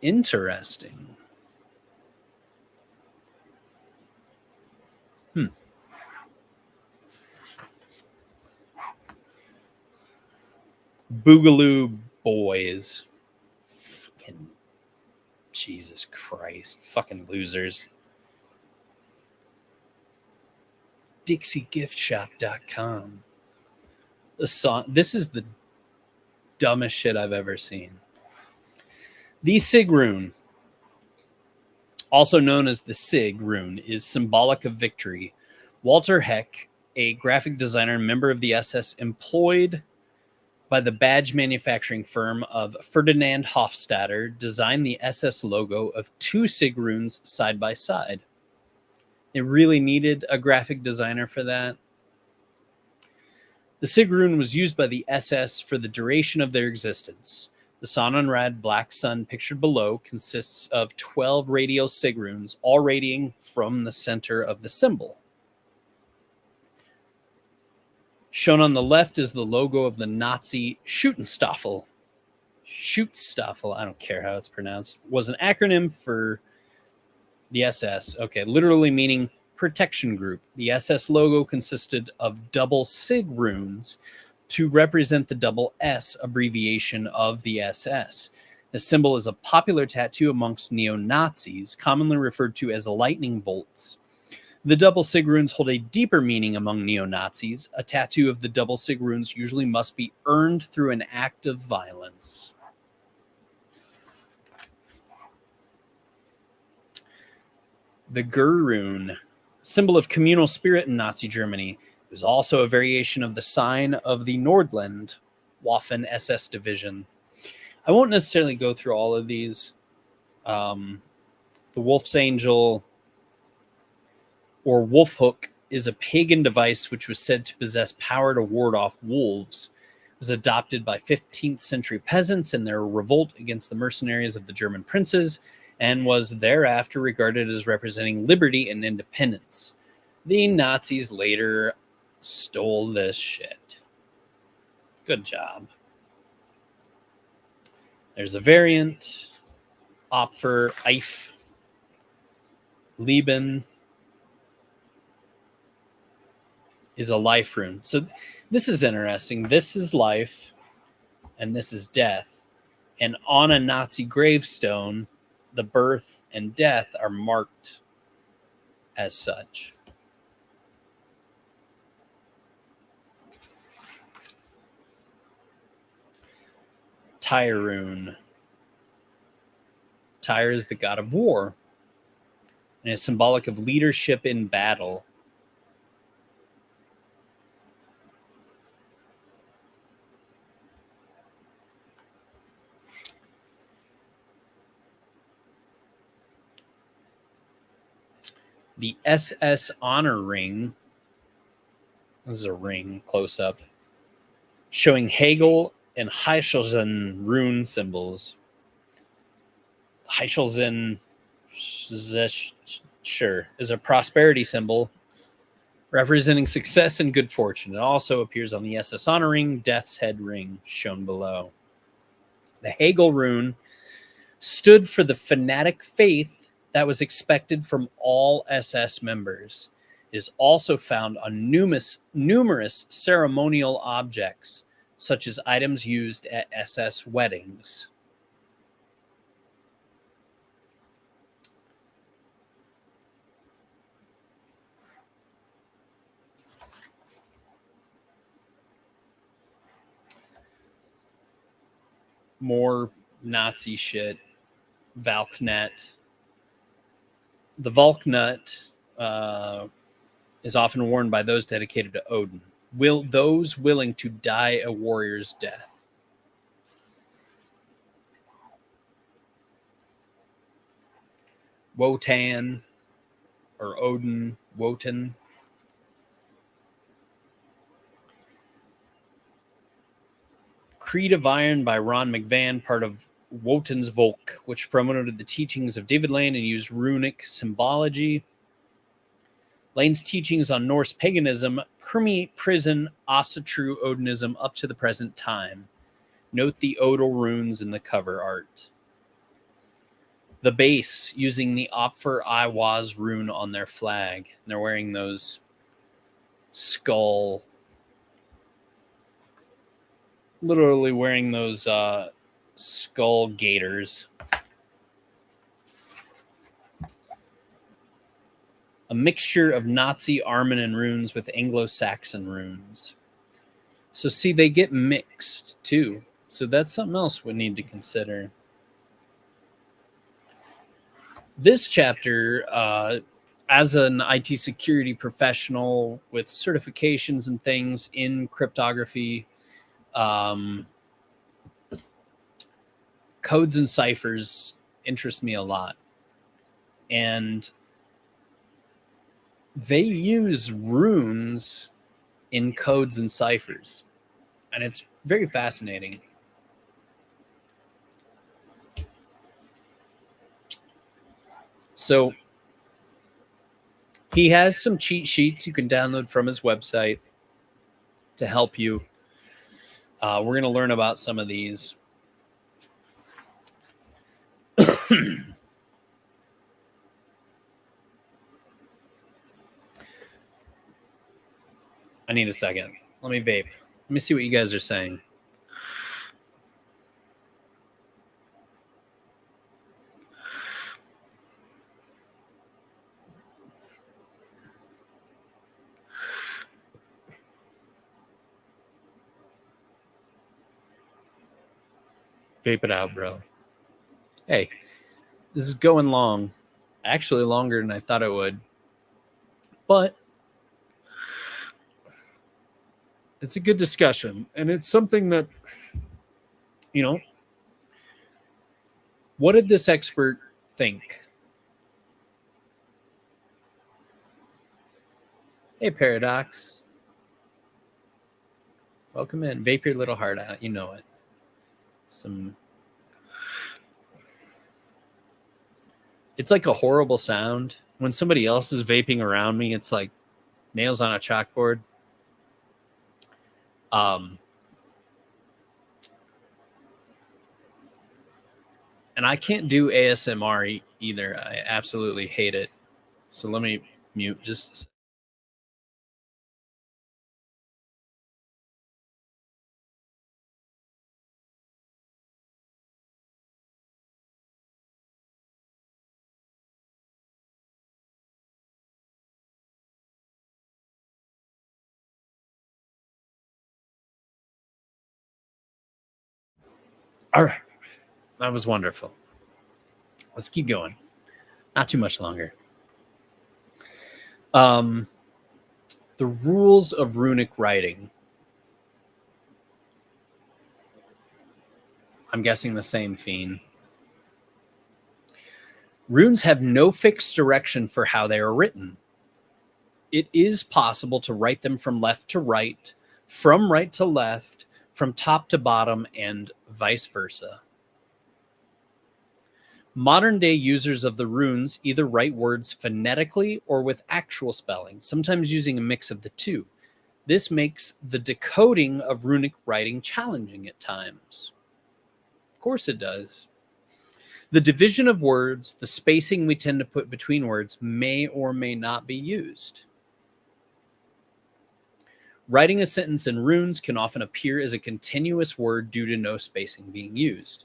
S1: Interesting. Boogaloo Boys. Fucking Jesus Christ. Fucking losers. DixieGiftShop.com. This is the dumbest shit I've ever seen. The Sig rune, also known as the Sig rune, is symbolic of victory. Walter Heck, a graphic designer and member of the SS employed by the badge manufacturing firm of Ferdinand Hofstadter, designed the SS logo of two Sig runes side by side. They really needed a graphic designer for that. The Sig rune was used by the SS for the duration of their existence. The Sonnenrad Black Sun pictured below consists of 12 radial Sig runes, all radiating from the center of the symbol. Shown on the left is the logo of the Nazi Schutzstaffel. Schutzstaffel, I don't care how it's pronounced, was an acronym for the SS. Okay, literally meaning protection group. The SS logo consisted of double Sig runes to represent the double S abbreviation of the SS. The symbol is a popular tattoo amongst neo-Nazis, commonly referred to as lightning bolts. The double Sig runes hold a deeper meaning among neo-Nazis. A tattoo of the double Sig runes usually must be earned through an act of violence. The Gur rune, symbol of communal spirit in Nazi Germany, is also a variation of the sign of the Nordland Waffen SS division. I won't necessarily go through all of these. The Wolf's Angel or wolf hook is a pagan device which was said to possess power to ward off wolves. It was adopted by 15th century peasants in their revolt against the mercenaries of the German princes and was thereafter regarded as representing liberty and independence. The Nazis later stole this shit. Good job. There's a variant. Opfer, Eif, Leben is a life rune. So this is interesting. This is life, and this is death. And on a Nazi gravestone, the birth and death are marked as such. Tyre rune. Tyre is the god of war, and is symbolic of leadership in battle. The SS honor ring. This is a ring close up, showing Hegel and Heichelsen rune symbols. Heichelsen, sure, is a prosperity symbol representing success and good fortune. It also appears on the SS honor ring, Death's Head ring, shown below. The Hegel rune stood for the fanatic faith that was expected from all SS members. It is also found on numerous ceremonial objects, such as items used at SS weddings. More Nazi shit. Valknut. The Valknut is often worn by those dedicated to Odin. Those willing to die a warrior's death. Wotan or Odin, Wotan. Creed of Iron by Ron McVan, part of Wotan's Volk, which promoted the teachings of David Lane and used runic symbology. Lane's teachings on Norse paganism permeate prison Asatru Odinism up to the present time. Note the Odal runes in the cover art. The base using the Opfer Iwaz rune on their flag. And they're wearing those literally wearing those skull gaiters. A mixture of Nazi Armanen runes with Anglo-Saxon runes. So see, they get mixed too. So that's something else we need to consider. This chapter, as an IT security professional with certifications and things in cryptography, codes and ciphers interest me a lot. And they use runes in codes and ciphers. And it's very fascinating. So he has some cheat sheets you can download from his website to help you. We're going to learn about some of these. I need a second. Let me vape. Let me see what you guys are saying. Vape it out, bro. Hey, this is going long. Actually, longer than I thought it would. But it's a good discussion. And it's something that, you know, what did this expert think? Hey, Paradox. Welcome in. Vape your little heart out. You know it. It's like a horrible sound. When somebody else is vaping around me, it's like nails on a chalkboard. And I can't do ASMR either. I absolutely hate it. So let me mute just a second. All right. That was wonderful. Let's keep going. Not too much longer. The rules of runic writing. I'm guessing the same fiend. Runes have no fixed direction for how they are written. It is possible to write them from left to right, from right to left, from top to bottom, and vice versa. Modern day users of the runes either write words phonetically or with actual spelling, sometimes using a mix of the two. This makes the decoding of runic writing challenging at times. Of course it does. The division of words, the spacing we tend to put between words, may or may not be used. Writing a sentence in runes can often appear as a continuous word due to no spacing being used.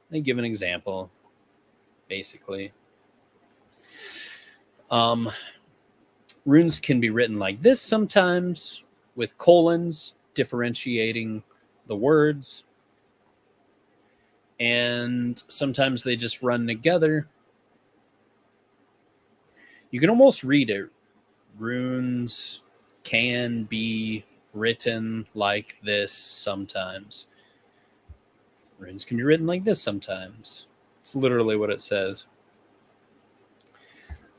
S1: Let me give an example. Basically, runes can be written like this sometimes, with colons differentiating the words. and sometimes they just run together. You can almost read it. Runes can be written like this sometimes. Runes can be written like this sometimes. It's literally what it says.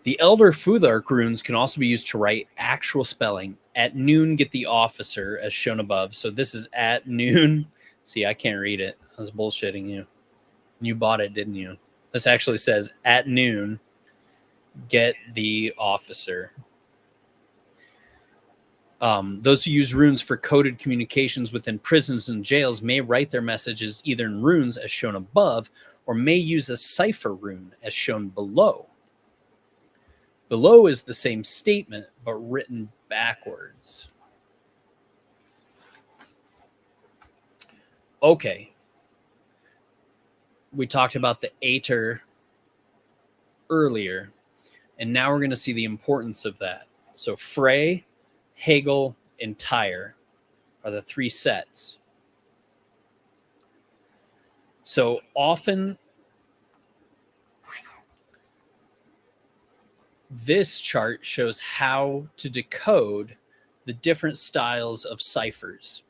S1: The Elder Futhark runes can also be used to write actual spelling. At noon, get the officer, as shown above. So this is at noon. See, I can't read it. I was bullshitting you. You bought it, didn't you? This actually says, at noon, get the officer. Those who use runes for coded communications within prisons and jails may write their messages either in runes, as shown above, or may use a cipher rune, as shown below. Below is the same statement, but written backwards. Okay. We talked about the Aether earlier, and now we're going to see the importance of that. So Frey, Hegel, and Tyre are the three sets. So often this chart shows how to decode the different styles of ciphers.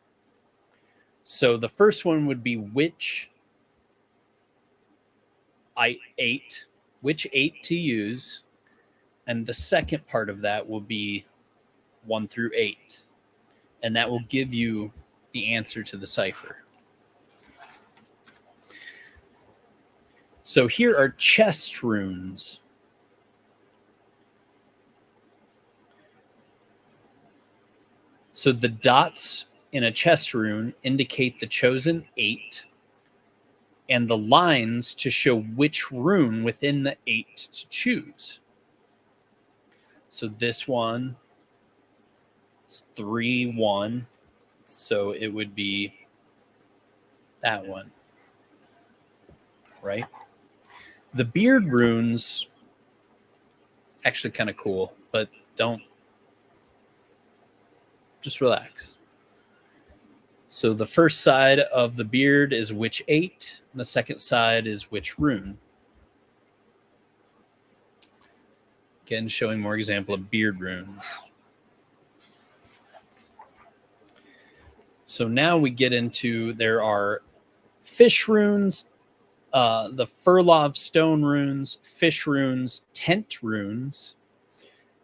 S1: So the first one would be which eight to use, and the second part of that will be 1 through 8, and that will give you the answer to the cipher. So here are chest runes. So the dots in a chest rune indicate the chosen 8, and the lines to show which rune within the 8 to choose. So this one is 3-1, so it would be that one, right? The beard runes, actually kind of cool, but just relax. So the first side of the beard is which 8, and the second side is which rune. Again, showing more example of beard runes. So now we get into, there are fish runes, the Furlov stone runes, fish runes, tent runes,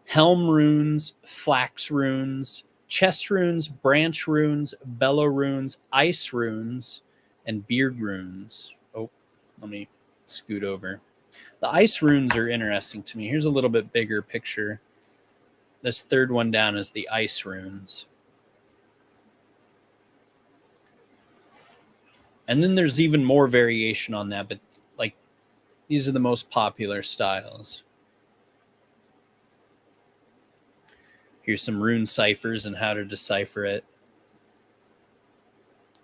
S1: helm runes, flax runes, chest runes, branch runes, bellow runes, ice runes, and beard runes. Oh, let me scoot over. The ice runes are interesting to me. Here's a little bit bigger picture. This third one down is the ice runes. And then there's even more variation on that, but like these are the most popular styles. Here's some rune ciphers and how to decipher it.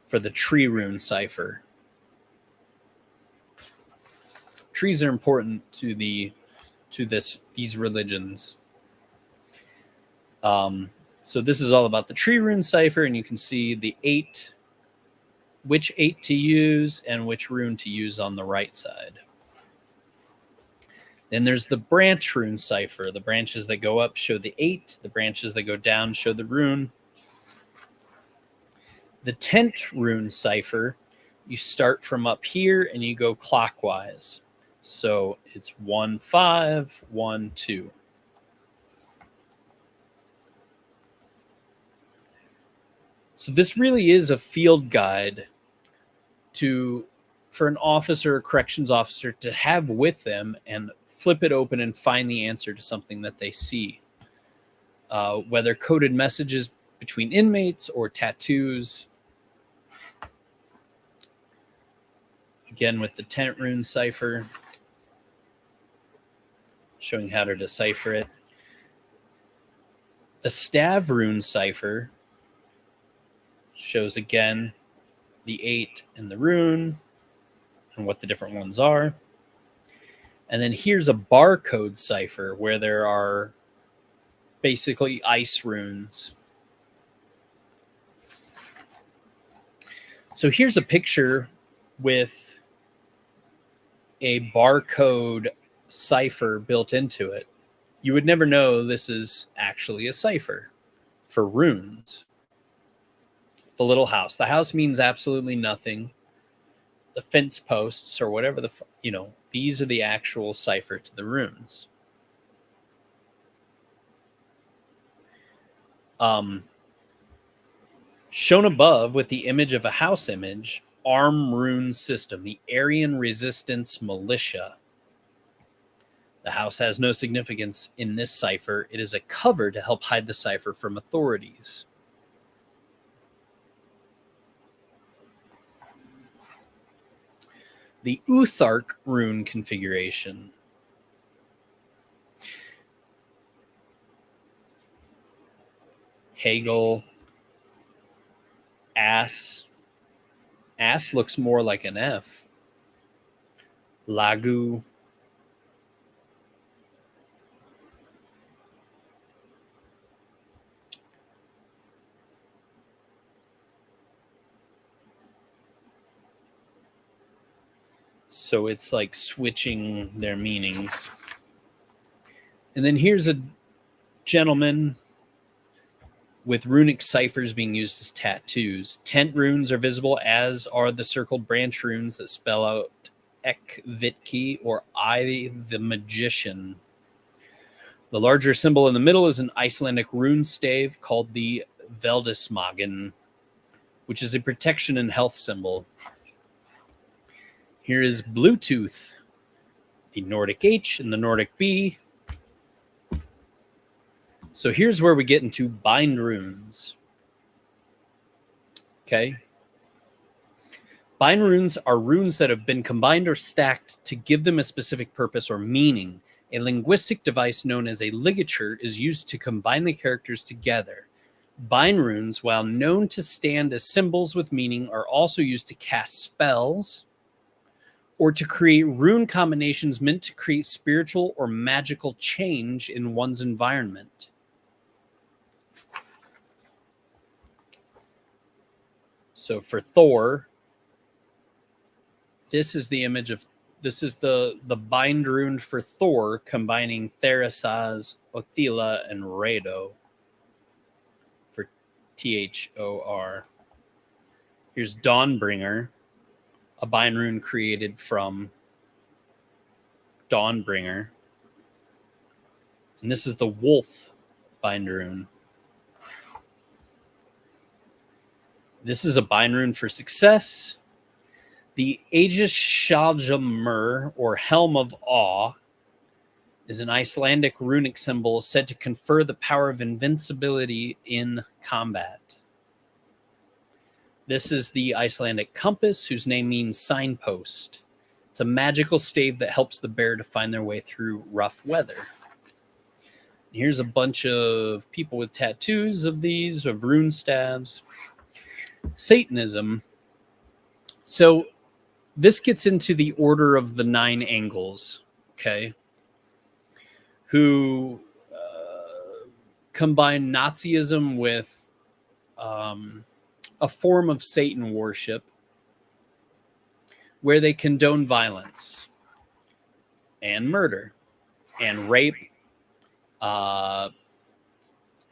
S1: For the tree rune cipher. Trees are important to these religions. So this is all about the tree rune cipher, and you can see the 8, which 8 to use and which rune to use on the right side. Then there's the branch rune cipher. The branches that go up show the 8. The branches that go down show the rune. The tent rune cipher, you start from up here and you go clockwise. So it's 1, 5, 1, 2. So this really is a field guide for an officer or corrections officer to have with them and flip it open and find the answer to something that they see. Whether coded messages between inmates or tattoos. Again, with the tent rune cipher, showing how to decipher it. The stav rune cipher shows again the 8 and the rune and what the different ones are. And then here's a barcode cipher where there are basically ice runes. So here's a picture with a barcode cipher built into it, you would never know this is actually a cipher for runes. The little house. The house means absolutely nothing. The fence posts or whatever these are the actual cipher to the runes. Shown above with the image of a house image, arm rune system, the Aryan Resistance Militia. The house has no significance in this cipher. It is a cover to help hide the cipher from authorities. The Uthark rune configuration. Hegel. Ass. Ass looks more like an F. Lagu. So it's like switching their meanings. And then here's a gentleman with runic ciphers being used as tattoos. Tent runes are visible, as are the circled branch runes that spell out Ekvitki, or I the Magician. The larger symbol in the middle is an Icelandic rune stave called the Veldismagen, which is a protection and health symbol. Here is Bluetooth, the Nordic H and the Nordic B. So here's where we get into bind runes. Okay. Bind runes are runes that have been combined or stacked to give them a specific purpose or meaning. A linguistic device known as a ligature is used to combine the characters together. Bind runes, while known to stand as symbols with meaning, are also used to cast spells or to create rune combinations meant to create spiritual or magical change in one's environment. So for Thor, this is the image of, this is the bind rune for Thor, combining Therisaz, Othila, and Rado for Thor. Here's Dawnbringer, a bind rune created from Dawnbringer. And this is the wolf bind rune. This is a bind rune for success. The Aegis Shaljamur, or Helm of Awe, is an Icelandic runic symbol said to confer the power of invincibility in combat. This is the Icelandic compass, whose name means signpost. It's a magical stave that helps the bear to find their way through rough weather. Here's a bunch of people with tattoos of these, of rune staves. Satanism. So this gets into the Order of the Nine Angles, okay, who combine Nazism with a form of Satan worship where they condone violence and murder and rape.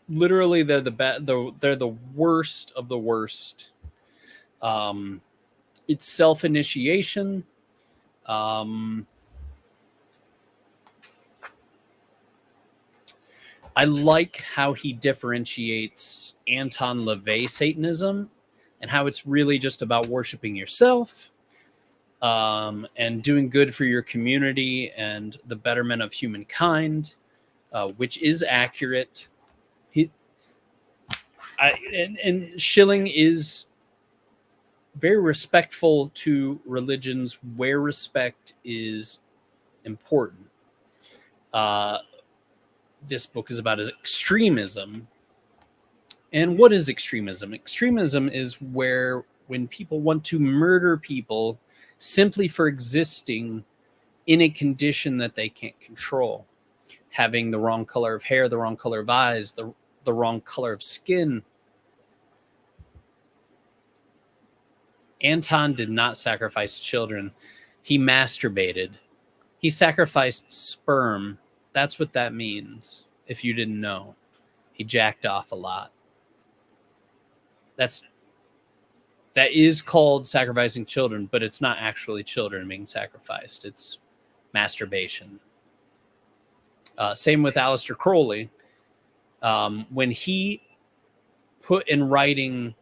S1: Literally, they're the worst of the worst. It's self-initiation. I like how he differentiates Anton LaVey Satanism and how it's really just about worshiping yourself and doing good for your community and the betterment of humankind, which is accurate. And Schilling is very respectful to religions where respect is important. This book is about extremism. And what is extremism? Extremism is where when people want to murder people simply for existing in a condition that they can't control, having the wrong color of hair, the wrong color of eyes, the wrong color of skin. Anton did not sacrifice children. He masturbated. He sacrificed sperm. That's what that means, if you didn't know. He jacked off a lot. That is called sacrificing children, but it's not actually children being sacrificed. It's masturbation. Same with Aleister Crowley. When he put in writing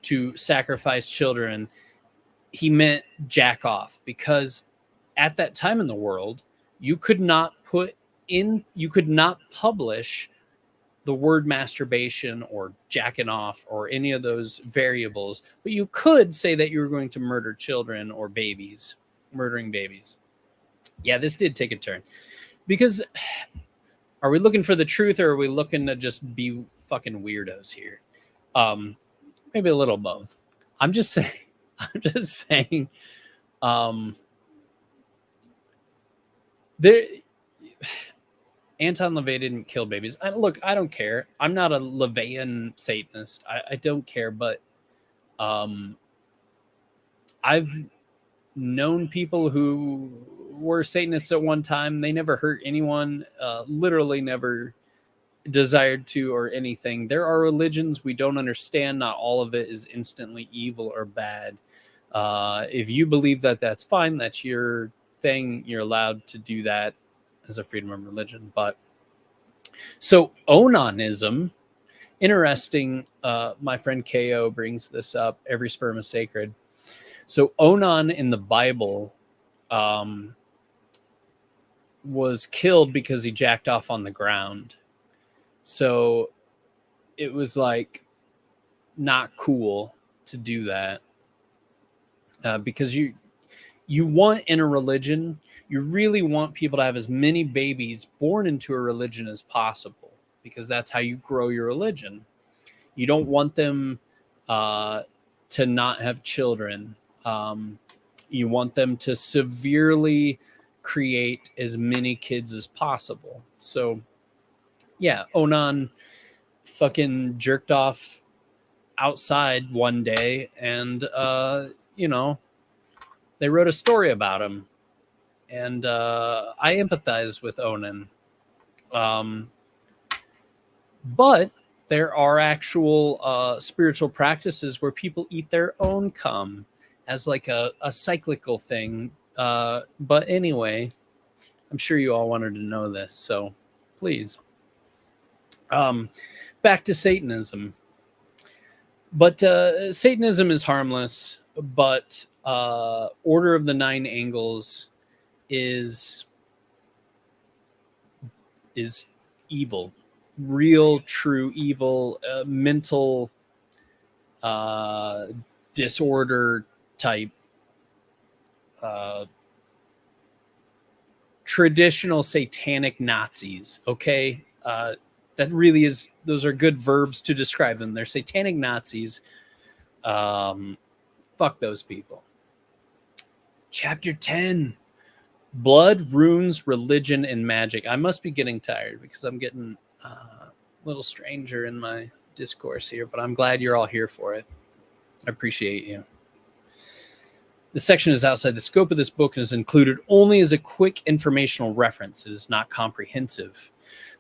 S1: to sacrifice children, he meant jack off, because at that time in the world, you could not publish the word masturbation or jacking off or any of those variables, but you could say that you were going to murder children or babies, murdering babies. Yeah, this did take a turn, because are we looking for the truth, or are we looking to just be fucking weirdos here? Maybe a little both. I'm just saying, there, Anton LaVey didn't kill babies. Look, I don't care. I'm not a LaVeyan Satanist. I don't care, but I've known people who were Satanists at one time. They never hurt anyone, literally never desired to or anything. There are religions we don't understand. Not all of it is instantly evil or bad. If you believe that, that's fine. That's your thing. You're allowed to do that as a freedom of religion. But so Onanism, interesting. My friend KO brings this up. Every sperm is sacred. So Onan in the Bible was killed because he jacked off on the ground. So it was like not cool to do that, because you want, in a religion, you really want people to have as many babies born into a religion as possible, because that's how you grow your religion. You don't want them to not have children. You want them to severely create as many kids as possible. So yeah, Onan fucking jerked off outside one day, and they wrote a story about him, and I empathize with Onan. But there are actual spiritual practices where people eat their own cum as like a cyclical thing. But anyway, I'm sure you all wanted to know this, so please. Back to Satanism. But Satanism is harmless, but Order of the Nine Angles is evil. Real, true evil, mental disorder type, traditional satanic Nazis. Okay, that really is. Those are good verbs to describe them. They're satanic Nazis. Fuck those people. Chapter 10. Blood, runes, religion, and magic. I must be getting tired because I'm getting a little stranger in my discourse here, but I'm glad you're all here for it. I appreciate you. This section is outside the scope of this book and is included only as a quick informational reference. It is not comprehensive.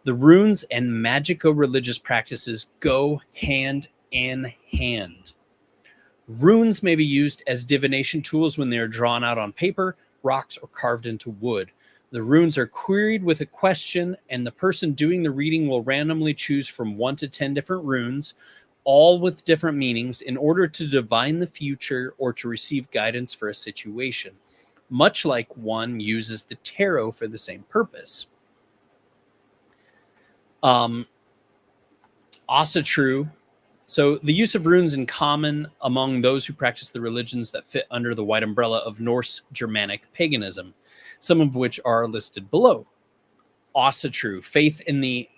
S1: The runes and magico-religious practices go hand in hand. Runes may be used as divination tools when they are drawn out on paper, rocks, or carved into wood. The runes are queried with a question, and the person doing the reading will randomly choose from 1 to 10 different runes, all with different meanings, in order to divine the future or to receive guidance for a situation, much like one uses the tarot for the same purpose. Also true. So the use of runes in common among those who practice the religions that fit under the wide umbrella of Norse Germanic paganism, some of which are listed below. Also true. Faith in the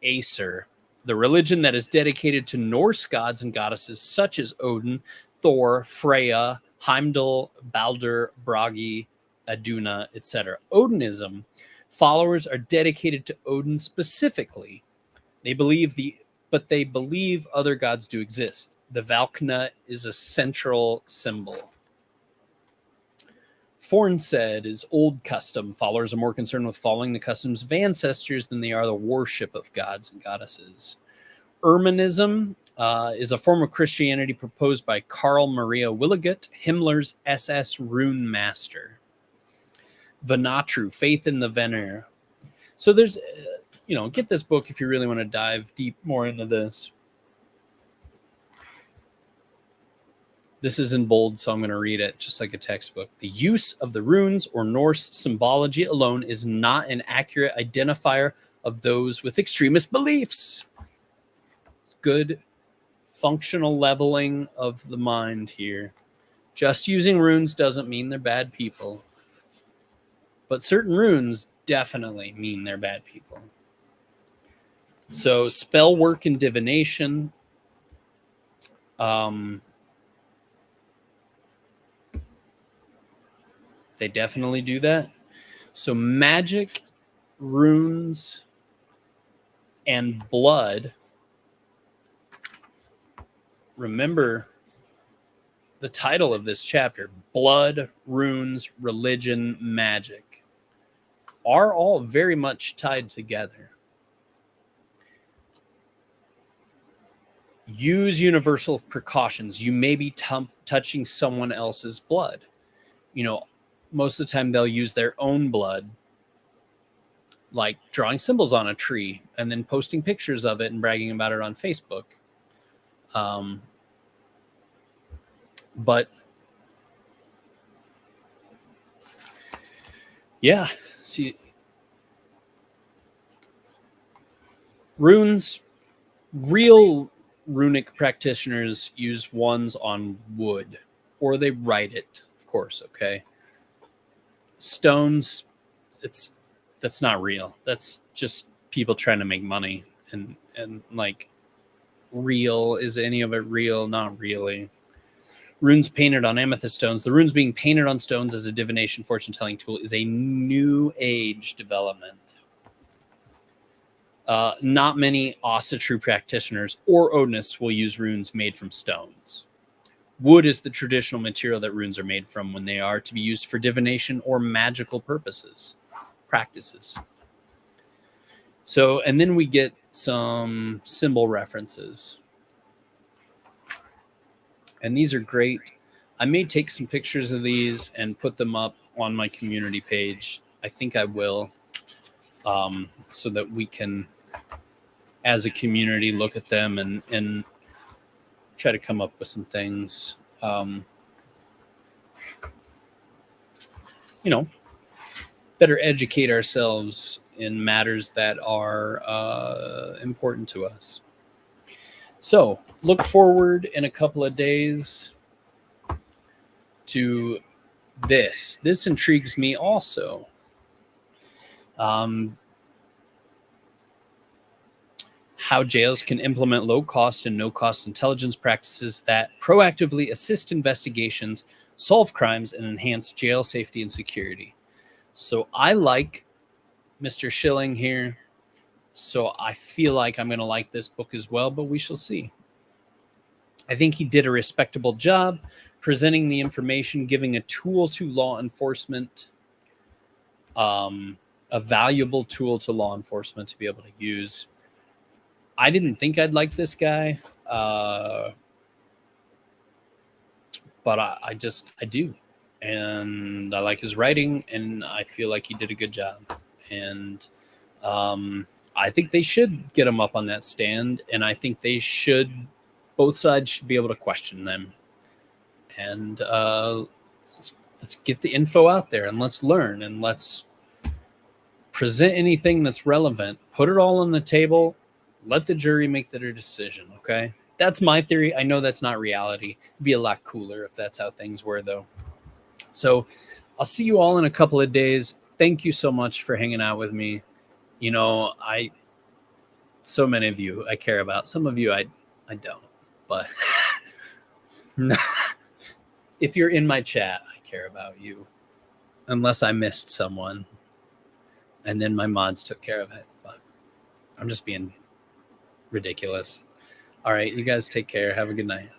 S1: Aesir, the religion that is dedicated to Norse gods and goddesses such as Odin, Thor, Freya, Heimdall, Baldur, Bragi, Aduna, etc. Odinism followers are dedicated to Odin specifically. They believe other gods do exist. The Valkna is a central symbol. Fornsaid is old custom. Followers are more concerned with following the customs of ancestors than they are the worship of gods and goddesses. Erminism is a form of Christianity proposed by Karl Maria Willigut, Himmler's SS rune master. Venatru, faith in the Vener. So there's, get this book if you really want to dive deep more into this. This is in bold, so I'm going to read it just like a textbook. The use of the runes or Norse symbology alone is not an accurate identifier of those with extremist beliefs. It's good functional leveling of the mind here. Just using runes doesn't mean they're bad people. But certain runes definitely mean they're bad people. So spell work and divination. They definitely do that. So magic, runes, and blood. Remember the title of this chapter, Blood, Runes, Religion, Magic, are all very much tied together. Use universal precautions. You may be touching someone else's blood. Most of the time they'll use their own blood, like drawing symbols on a tree and then posting pictures of it and bragging about it on Facebook. But yeah, see, runes, real runic practitioners use ones on wood, or they write it, of course, okay? Stones, that's not real. That's just people trying to make money. And like, real, is any of it real? Not really. Runes painted on amethyst stones. The runes being painted on stones as a divination fortune-telling tool is a new age development. Not many Asatru practitioners or Odinists will use runes made from stones. Wood is the traditional material that runes are made from when they are to be used for divination or magical practices. So, and then we get some symbol references. And these are great. I may take some pictures of these and put them up on my community page. I think I will, so that we can, as a community, look at them and try to come up with some things. Better educate ourselves in matters that are important to us. So look forward in a couple of days to this. This intrigues me also. How jails can implement low-cost and no-cost intelligence practices that proactively assist investigations, solve crimes, and enhance jail safety and security. So I like Mr. Schilling here. So I feel like I'm going to like this book as well, but we shall see. I think he did a respectable job presenting the information, giving a tool to law enforcement, a valuable tool to law enforcement to be able to use. I didn't think I'd like this guy, but I do. And I like his writing, and I feel like he did a good job. And I think they should get him up on that stand, and I think both sides should be able to question them. And let's get the info out there, and let's learn, and let's present anything that's relevant. Put it all on the table. Let the jury make their decision, okay? That's my theory. I know that's not reality. It'd be a lot cooler if that's how things were, though. So I'll see you all in a couple of days. Thank you so much for hanging out with me. So many of you I care about. Some of you I don't. But if you're in my chat, I care about you. Unless I missed someone. And then my mods took care of it. But I'm just being ridiculous. All right, you guys take care. Have a good night.